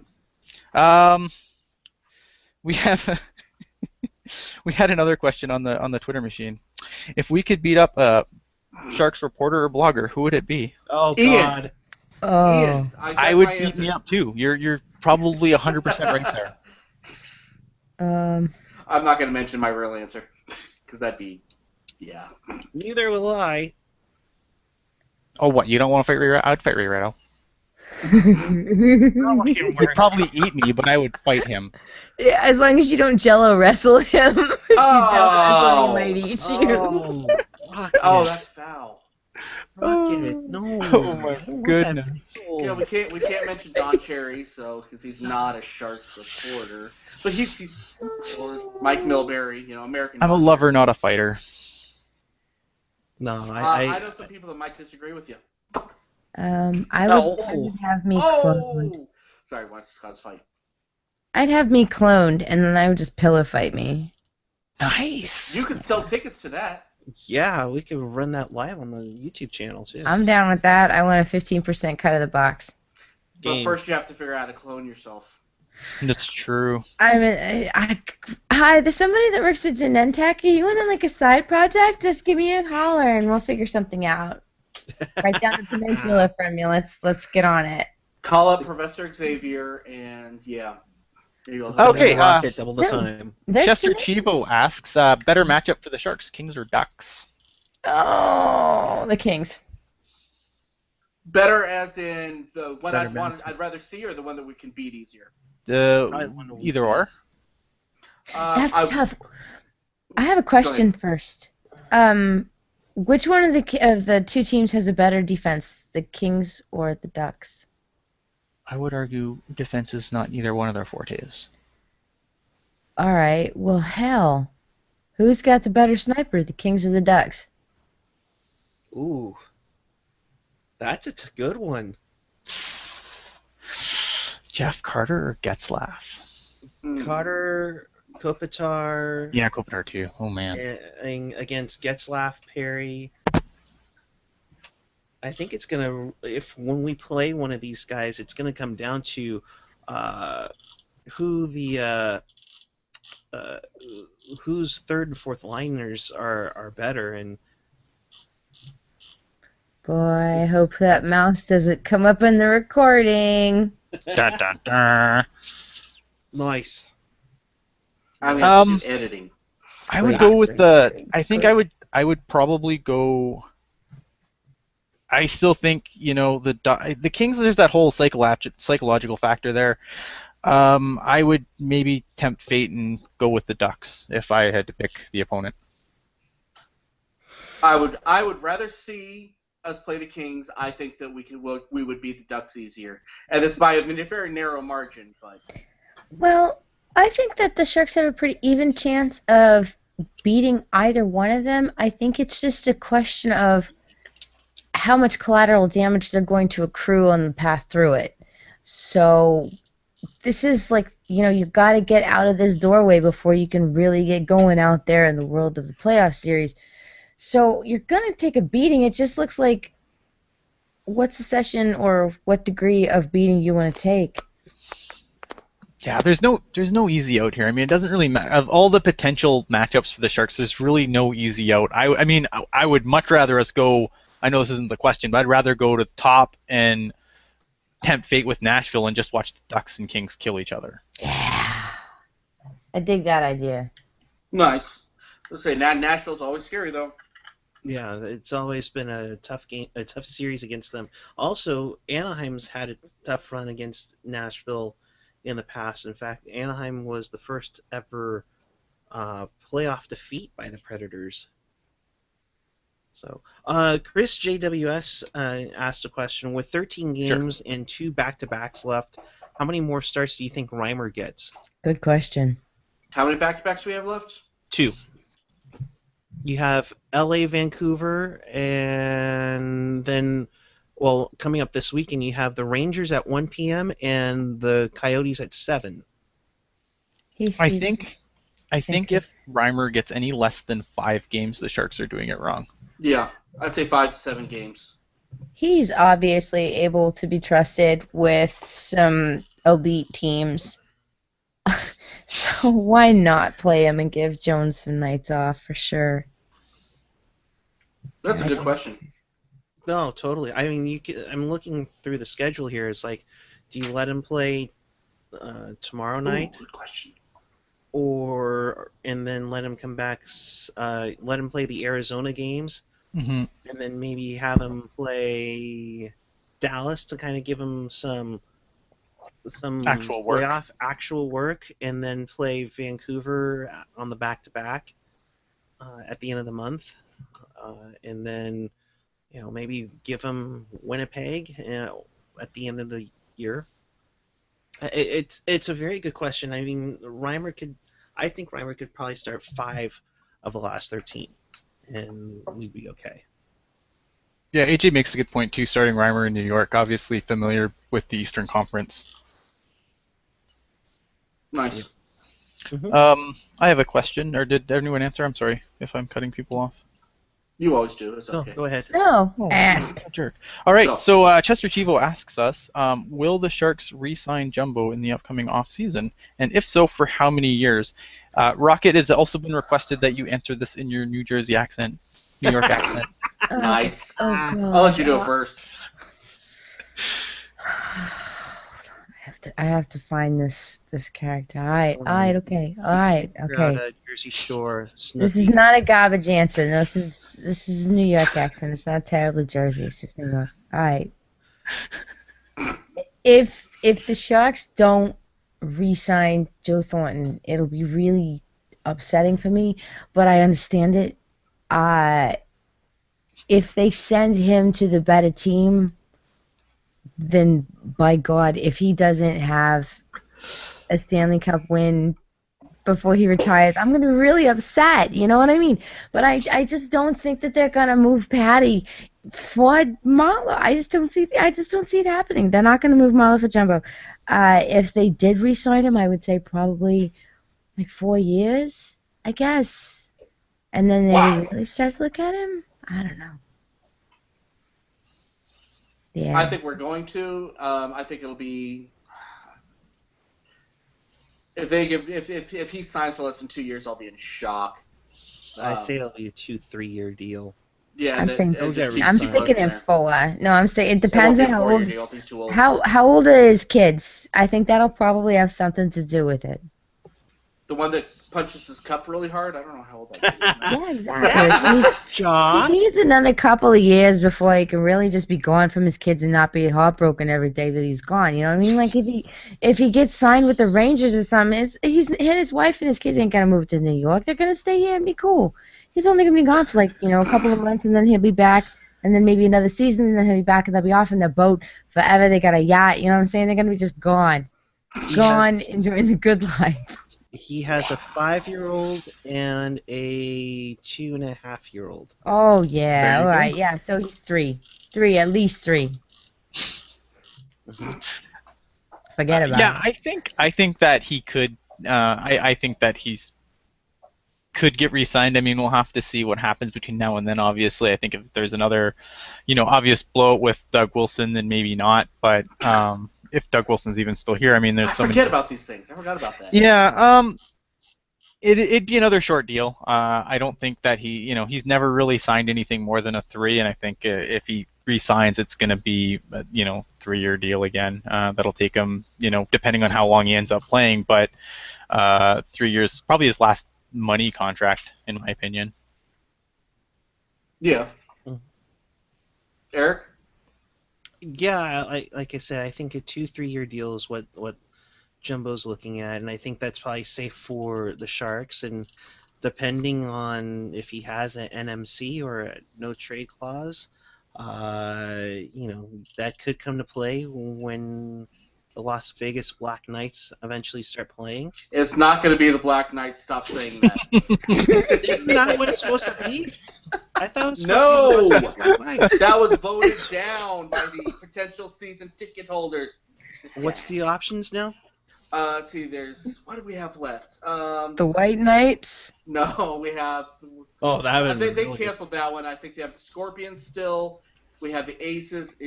We have we had another question on the Twitter machine. If we could beat up a Sharks reporter or blogger, who would it be? Oh Ian. God. Oh. Ian, I would beat me up too. You're probably 100% right there. I'm not going to mention my real answer because that'd be, yeah. Neither will I. Oh, what? You don't want to fight Ray Ratto? I'd fight Ray Ratto. He'd probably eat me, but I would fight him. Yeah, as long as you don't Jello wrestle him. If you Jello wrestle, he might eat you. Oh, Rocket. Oh, that's foul. Rocket. No. Oh my I don't want goodness. that pistol. Yeah, we can't mention Don Cherry, so because he's not a Sharks reporter, but he or Mike Milbury, American. I'm a lover, not a fighter. No, I know some people that might disagree with you. I No. would have me cloned. Oh, sorry, what's cause fight? I'd have me cloned, and then I would just pillow fight me. Nice. You could sell tickets to that. Yeah, we could run that live on the YouTube channel too. I'm down with that. I want a 15% cut of the box. But Game. first, you have to figure out how to clone yourself. That's true. Hi, there's somebody that works at Genentech. Are you want like a side project? Just give me a holler, and we'll figure something out. Right down the peninsula from you. Let's get on it. Call up Professor Xavier, and yeah, there you go. Okay, Rocket double the no. time. There's Chester some- Chivo asks, better matchup for the Sharks, Kings or Ducks? Oh, the Kings. Better as in the one Better I'd rather see, or the one that we can beat easier. Either or. That's tough. I have a question first. Which one of the two teams has a better defense, the Kings or the Ducks? I would argue defense is not either one of their fortes. All right. Well, hell, who's got the better sniper, the Kings or the Ducks? Ooh, that's a good one. Jeff Carter or Getzlaff? Carter, Kopitar, Yeah, Kopitar too. Oh man. against Getzlaff, Perry. I think it's gonna when we play one of these guys, it's gonna come down to whose third and fourth liners are better, and Boy, I hope that mouse doesn't come up in the recording. Dun, dun, dun. nice. I'm gonna have to do editing. I would go with the. I think I would probably go. I still think the Kings. There's that whole psychological factor there. I would maybe tempt fate and go with the Ducks if I had to pick the opponent. I would rather see us play the Kings. I think that we would beat the Ducks easier, and it's by a very narrow margin. But Well, I think that the Sharks have a pretty even chance of beating either one of them. I think it's just a question of how much collateral damage they're going to accrue on the path through it. So this is like, you've got to get out of this doorway before you can really get going out there in the world of the playoff series. So you're going to take a beating. It just looks like what succession or what degree of beating you want to take. Yeah, there's no easy out here. I mean, it doesn't really matter. Of all the potential matchups for the Sharks, there's really no easy out. I mean, I would much rather us go. I know this isn't the question, but I'd rather go to the top and tempt fate with Nashville and just watch the Ducks and Kings kill each other. Yeah. I dig that idea. nice. Let's say Nashville's always scary though. Yeah, it's always been a tough game, a tough series against them. Also, Anaheim's had a tough run against Nashville in the past. In fact, Anaheim was the first ever playoff defeat by the Predators. So, Chris JWS asked a question: with 13 games and 2 back-to-backs left, how many more starts do you think Reimer gets? Good question. How many back-to-backs do we have left? 2. You have LA, Vancouver, and then, well, coming up this weekend, you have the Rangers at 1 p.m. and the Coyotes at 7. I think if Reimer gets any less than 5 games, the Sharks are doing it wrong. Yeah, I'd say 5 to 7 games. He's obviously able to be trusted with some elite teams. So why not play him and give Jones some nights off for sure? That's a good question. No, totally. I mean, I'm looking through the schedule here. It's like, do you let him play tomorrow night? Good question. And then let him come back, let him play the Arizona games, Mm-hmm. and then maybe have him play Dallas to kind of give him some Actual work. actual work, and then play Vancouver on the back-to-back at the end of the month, and then maybe give him Winnipeg at the end of the year. It's a very good question. I mean, I think Reimer could probably start 5 of the last 13, and we'd be okay. Yeah, AJ makes a good point too. Starting Reimer in New York, obviously familiar with the Eastern Conference. Nice. Mm-hmm. I have a question, or did anyone answer? I'm sorry if I'm cutting people off. You always do. It's okay. No, go ahead. No, Oh, ask. Jerk. All right, Go. so Chester Chivo asks us, will the Sharks re-sign Jumbo in the upcoming off-season? And if so, for how many years? Rocket, has also been requested that you answer this in your New Jersey accent, New York accent. Nice. Oh, God. I'll let you do it first. I have to find this character. All right, okay. Jersey Shore. This Snooki. is not a garbage answer. No, this is a New York accent. It's not terribly Jersey. It's just New York. All right. If the Sharks don't re-sign Joe Thornton, it'll be really upsetting for me. But I understand it. If they send him to the better team, then by God, if he doesn't have a Stanley Cup win before he retires, I'm gonna be really upset. You know what I mean? But I just don't think that they're gonna move Patty for Marla. I just don't see it happening. They're not gonna move Marla for Jumbo. If they did re-sign him, I would say probably like 4 years, I guess. And then they really start to look at him. I don't know. Yeah. I think we're going to. I think it'll be if he signs for less than 2 years, I'll be in shock. I'd say it'll be a 2-3 year deal. Yeah, I'm thinking in it 4. No, I'm saying it depends on how old. Deal. He's too old. How old are his kids? I think that'll probably have something to do with it. The one that punches his cup really hard. I don't know how old that kid is now. Yeah, exactly. John? He needs another couple of years before he can really just be gone from his kids and not be heartbroken every day that he's gone. You know what I mean? Like if he gets signed with the Rangers or something, his wife and his kids ain't gonna move to New York. They're gonna stay here and be cool. He's only gonna be gone for like a couple of months, and then he'll be back, and then maybe another season, and then he'll be back, and they'll be off in their boat forever. They got a yacht. You know what I'm saying? They're gonna be just gone, enjoying the good life. He has a 5-year-old and a 2.5-year-old. Oh yeah, There you all go. right, yeah. So he's three, at least three. Forget about Yeah, it. I think that he could. I think that could get re-signed. I mean, we'll have to see what happens between now and then. Obviously, I think if there's another, obvious blowout with Doug Wilson, then maybe not. But if Doug Wilson's even still here, I mean, there's so forget many. about these things. I forgot about that. Yeah. It'd be another short deal. I don't think that he's never really signed anything more than a 3, and I think if he re-signs, it's going to be a 3-year deal again. That'll take him, depending on how long he ends up playing, but 3 years, probably his last money contract, in my opinion. Yeah. Eric? Yeah, like I said, I think a 2-3-year deal is what Jumbo's looking at, and I think that's probably safe for the Sharks. And depending on if he has an NMC or a no trade clause, that could come to play when the Las Vegas Black Knights eventually start playing. It's not going to be the Black Knights. Stop saying that. Isn't that what it's supposed to be? I thought it was No! supposed to be the Black Knights. That was voted down by the potential season ticket holders. What's the options now? Let's see, what do we have left? The White Knights. No, we have... Oh, that would they canceled that one. I think they have the Scorpions still. We have the Aces.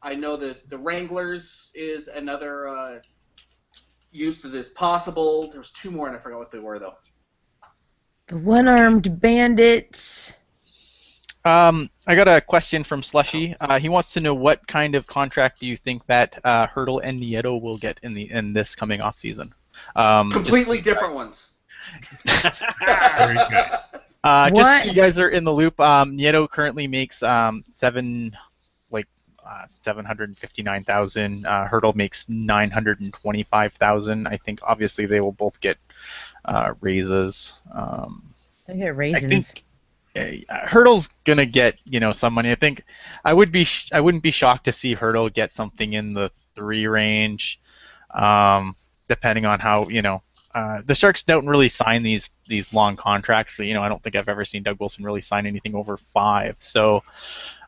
I know that the Wranglers is another use of this possible. There's 2 more, and I forgot what they were, though. The One-Armed Bandits. I got a question from Slushy. He wants to know what kind of contract do you think that Hurdle and Nieto will get in this coming off season? Completely different ones. Very good. Just so you guys are in the loop, Nieto currently makes $759,000. Hurdle makes $925,000. I think obviously they will both get raises. They get raisins. I think Hurdle's gonna get some money. I think I wouldn't be shocked to see Hurdle get something in the 3 range, depending on how the Sharks don't really sign these long contracts. So, I don't think I've ever seen Doug Wilson really sign anything over 5. So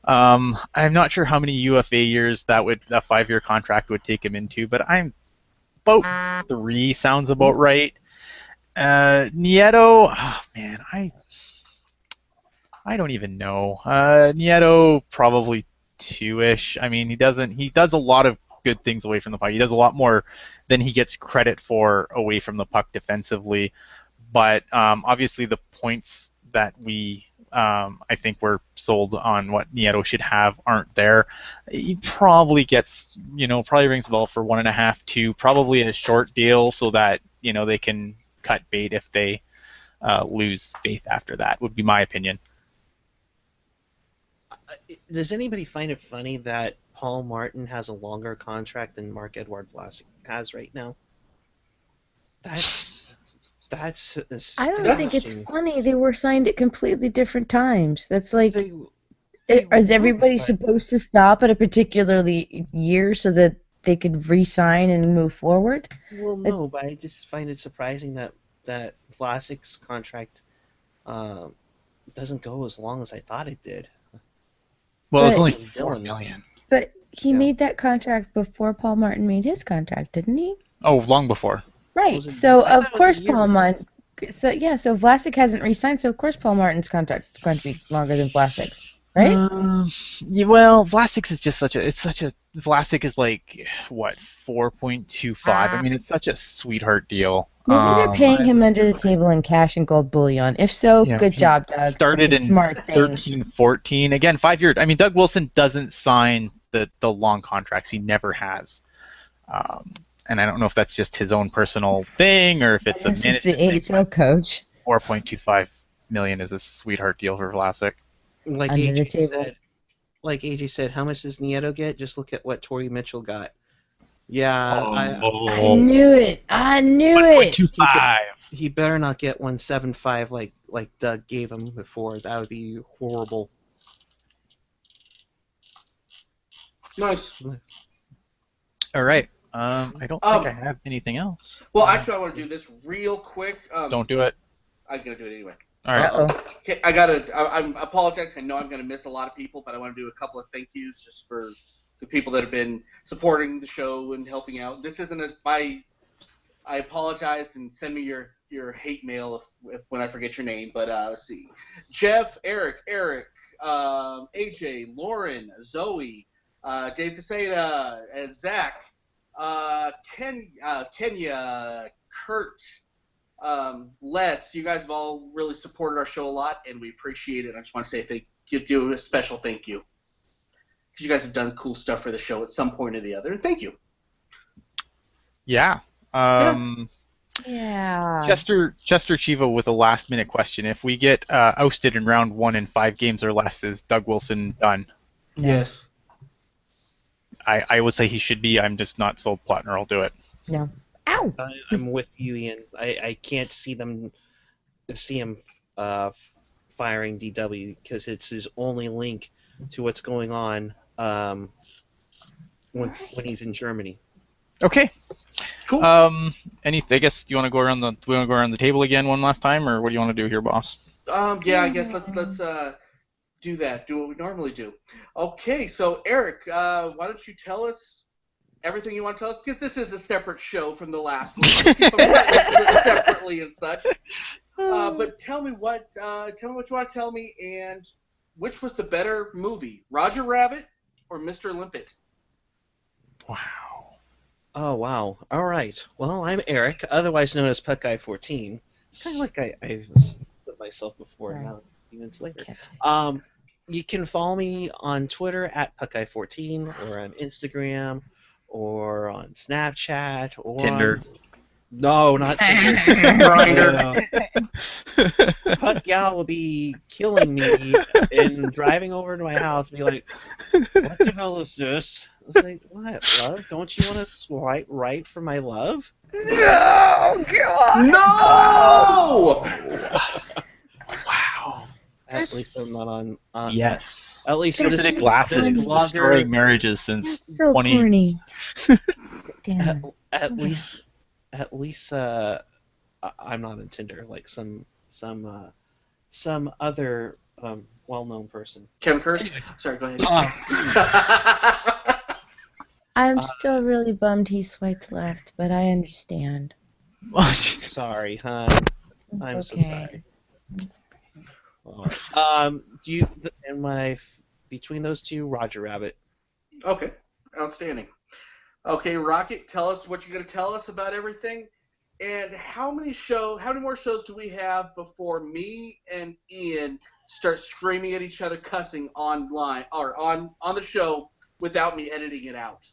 I'm not sure how many UFA years that a 5-year contract would take him into, but I'm about 3 sounds about right. Nieto, oh man, I don't even know. Nieto probably 2-ish. I mean, he does a lot of good things away from the puck. He does a lot more than he gets credit for away from the puck defensively. But obviously the points that we I think were sold on what Nieto should have aren't there. He probably gets, probably rings the bell for 1.5, 2, probably a short deal so that, they can cut bait if they lose faith after that, would be my opinion. Does anybody find it funny that Paul Martin has a longer contract than Marc-Edouard Vlasic has right now? That's I don't think it's funny. They were signed at completely different times. That's like, is everybody supposed to stop at a particular year so that they could re-sign and move forward? Well, no, but I just find it surprising that Vlasic's contract doesn't go as long as I thought it did. Well, it was only $4 million. But he made that contract before Paul Martin made his contract, didn't he? Oh, long before. Right. So of course Paul Martin. So Vlasic hasn't re-signed. So of course Paul Martin's contract is going to be longer than Vlasic's, right? Well, Vlasic's is just Vlasic is like what 4.25. I mean, it's such a sweetheart deal. Maybe they're paying him under the table in cash and gold bullion. If so, good job, Doug. Started in smart thing. 13-14. Again, 5 years. I mean, Doug Wilson doesn't sign the long contracts. He never has. and I don't know if that's just his own personal thing or if it's a Unless it's the management thing. AHL coach 4.25 million is a sweetheart deal for Vlasic. Like under the AJ table. said, how much does Nieto get? Just look at what Torrey Mitchell got. Yeah, I knew it. I knew it. 1.25. he better not get 175 like Doug gave him before. That would be horrible. Nice. All right. I don't think I have anything else. Well, actually, I want to do this real quick. Don't do it. I'm gonna do it anyway. All right. Uh-oh. Okay, I apologize. I know I'm gonna miss a lot of people, but I want to do a couple of thank yous just for the people that have been supporting the show and helping out. This isn't I apologize and send me your hate mail if when I forget your name. But let's see: Jeff, Eric, AJ, Lauren, Zoe, Dave Casada, Zach, Kenya, Kurt, Les. You guys have all really supported our show a lot, and we appreciate it. I just want to say give you a special thank you, because you guys have done cool stuff for the show at some point or the other. Thank you. Yeah. Yeah. Chester Chivo with a last-minute question. If we get ousted in round 1 in 5 games or less, is Doug Wilson done? Yes. I would say he should be. I'm just not sold Plattner will do it. No. Ow. I'm with you, Ian. I can't see him firing DW because it's his only link to what's going on when he's in Germany. Okay. Cool. I guess do you want to go around the table again one last time, or what do you want to do here, boss? Yeah, I guess let's do that. Do what we normally do. Okay, so Eric, why don't you tell us everything you want to tell us, because this is a separate show from the last one. People might listen to it separately and such. But tell me what you want to tell me, and which was the better movie, Roger Rabbit or Mr. Limpet? Wow. Oh, wow. All right. Well, I'm Eric, otherwise known as Puck Guy 14. It's kind of like I put myself before Sorry. now, minutes later. Can't. You can follow me on Twitter at PuckGuy14, or on Instagram, or on Snapchat, or Tinder. No, not Tinder. Grindr. Puck Gal will be killing me and driving over to my house and be like, "What the hell is this?" I was like, "What, love? Don't you want to swipe right for my love?" No, God. No! Wow. At least I'm not on. Yes. At least Tinted this Glasses this blogger. destroying marriages since That's so 20. corny. Damn. At least, I'm not on Tinder like some other well-known person. Kevin Kurz? Sorry, go ahead. I'm still really bummed he swiped left, but I understand. Sorry, hon. It's I'm so okay. sorry. All right. Between those two, Roger Rabbit. Okay, outstanding. Okay, Rocket, tell us what you're going to tell us about everything. And how many more shows do we have before me and Ian start screaming at each other, cussing online or on the show without me editing it out?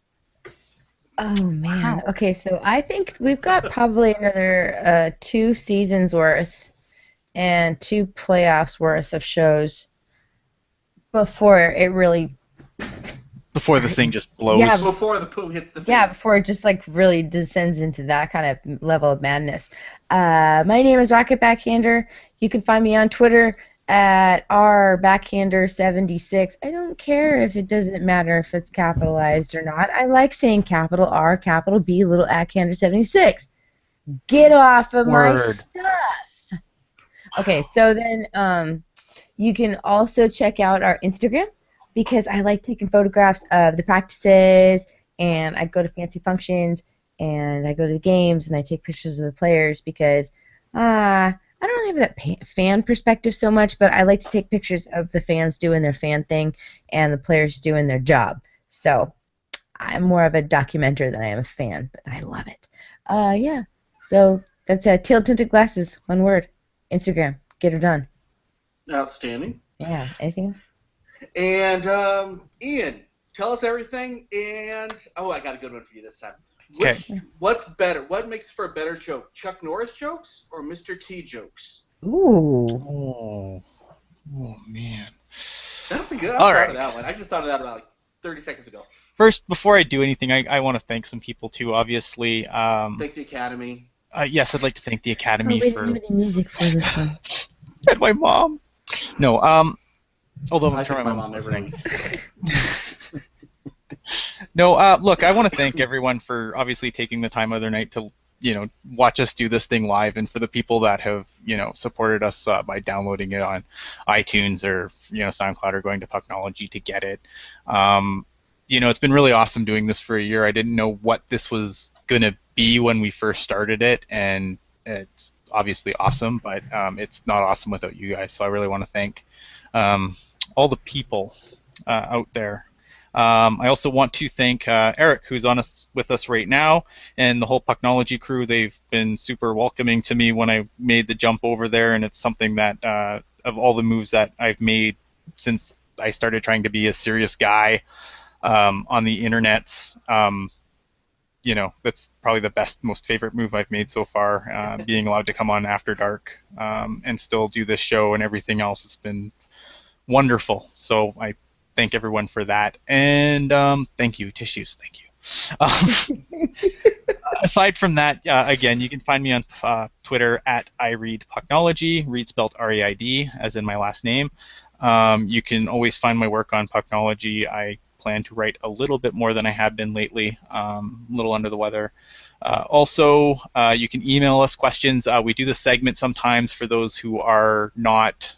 Oh, man. Okay, so I think we've got probably another 2 seasons worth and 2 playoffs worth of shows before it really... Before the thing just blows. Yeah, Before the poo hits the fan. Yeah, before it just like really descends into that kind of level of madness. My name is Rocket Backhander. You can find me on Twitter at rbackhander76. I don't care if it doesn't matter if it's capitalized or not. I like saying capital R, capital B, little @hander76. Get off of my Word. stuff. Okay, so then you can also check out our Instagram, because I like taking photographs of the practices, and I go to fancy functions, and I go to the games, and I take pictures of the players, because I don't really have that fan perspective so much, but I like to take pictures of the fans doing their fan thing and the players doing their job. So I'm more of a documenter than I am a fan, but I love it. Yeah, so that's Teal Tinted Glasses, one word. Instagram, get her done. Outstanding. Yeah, anything else? And Ian, tell us everything. And I got a good one for you this time. Okay. What's better? What makes for a better joke? Chuck Norris jokes or Mr. T jokes? Ooh. Oh man. That's a good. I'm All proud right. of that one. I just thought of that about like 30 seconds ago. First, before I do anything, I want to thank some people too. Obviously, Thank the Academy. yes, I'd like to thank the Oh, Academy we didn't for have any music for this one. and my mom. No, although I'm I sure thank my my mom's mom every listening. week. No, look, I want to thank everyone for obviously taking the time of their night to, watch us do this thing live, and for the people that have, supported us by downloading it on iTunes or, SoundCloud or going to Pucknology to get it. It's been really awesome doing this for a year. I didn't know what this was going to be when we first started it, and it's obviously awesome, but it's not awesome without you guys. So I really want to thank all the people out there. I also want to thank Eric, who's with us right now, and the whole Pucknology crew. They've been super welcoming to me when I made the jump over there, and it's something that, of all the moves that I've made since I started trying to be a serious guy on the internets, that's probably the best, most favorite move I've made so far, being allowed to come on After Dark and still do this show and everything else. It's been wonderful. So I thank everyone for that. And thank you, Tissues. Thank you. Aside from that, again, you can find me on Twitter at iReadPucknology, read spelled R-E-I-D, as in my last name. You can always find my work on Pucknology. I plan to write a little bit more than I have been lately, a little under the weather. Also, you can email us questions. We do the segment sometimes for those who are not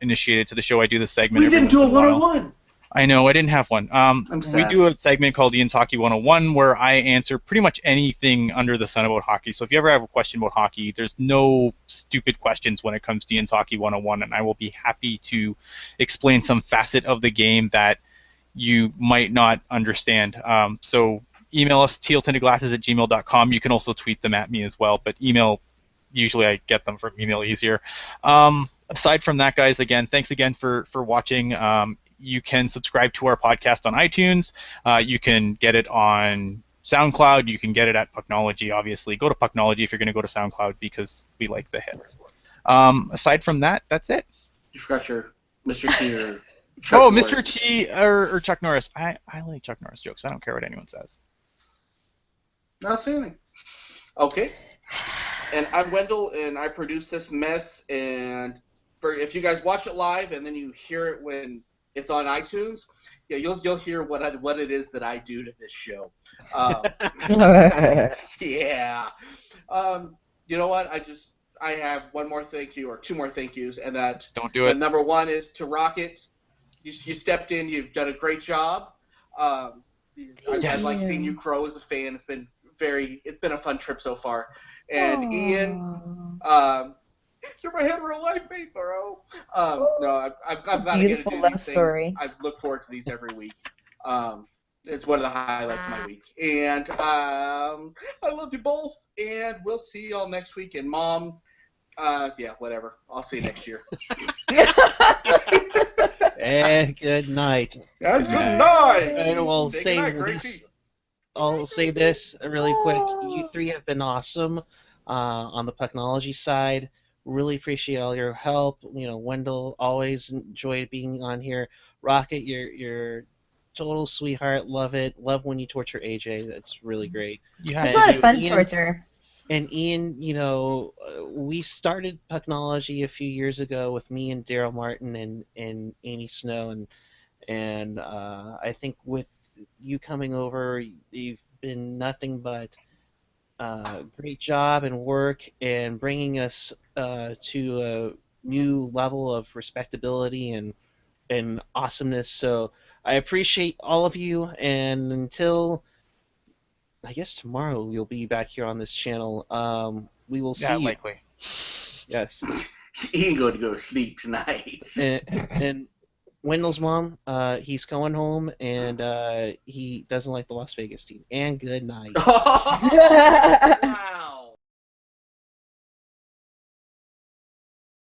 initiated to the show. I do the segment. We didn't do a 101. I know, I didn't have one. I'm sad. We do a segment called Ian's Hockey 101 where I answer pretty much anything under the sun about hockey. So if you ever have a question about hockey, there's no stupid questions when it comes to Ian's Hockey 101, and I will be happy to explain some facet of the game that you might not understand. So email us, tealtintedglasses@gmail.com. You can also tweet them at me as well, but email, usually I get them from email easier. Aside from that, guys, again, thanks again for watching. You can subscribe to our podcast on iTunes. You can get it on SoundCloud. You can get it at Pucknology, obviously. Go to Pucknology if you're going to go to SoundCloud because we like the hits. Aside from that, that's it. You forgot your Mr. T or Chuck Norris. Mr. T or Chuck Norris. I like Chuck Norris jokes. I don't care what anyone says. Not saying anything. Okay. And I'm Wendell, and I produce this mess. And if you guys watch it live and then you hear it when it's on iTunes, yeah, you'll hear what it is that I do to this show. Yeah. You know what? I have one more thank you or two more thank yous, and that. Don't do it. And number one is to Rocket. You stepped in. You've done a great job. I like seeing you grow as a fan. It's been a fun trip so far. And Aww. Ian, you're my hetero life mate, bro. No, I'm glad I get to do these things. Story. I look forward to these every week. It's one of the highlights of my week. And I love you both. And we'll see y'all next week. And Mom, yeah, whatever. I'll see you next year. And good night. And good night. And we'll Say good night, Gracie. I'll say this really quick. You three have been awesome on the Pucknology side. Really appreciate all your help. Wendell, always enjoyed being on here. Rocket, you're total sweetheart. Love it. Love when you torture AJ. That's really great. It's a lot of fun torture. And Ian, we started Pucknology a few years ago with me and Daryl Martin and Amy Snow, and I think with you coming over, you've been nothing but great job and work and bringing us to a new level of respectability and awesomeness. So I appreciate all of you, and until I guess tomorrow you'll be back here on this channel. We will see. Yeah, likely. Yes. He ain't going to go to sleep tonight. And Wendell's mom, he's going home, and he doesn't like the Las Vegas team. And good night. Wow.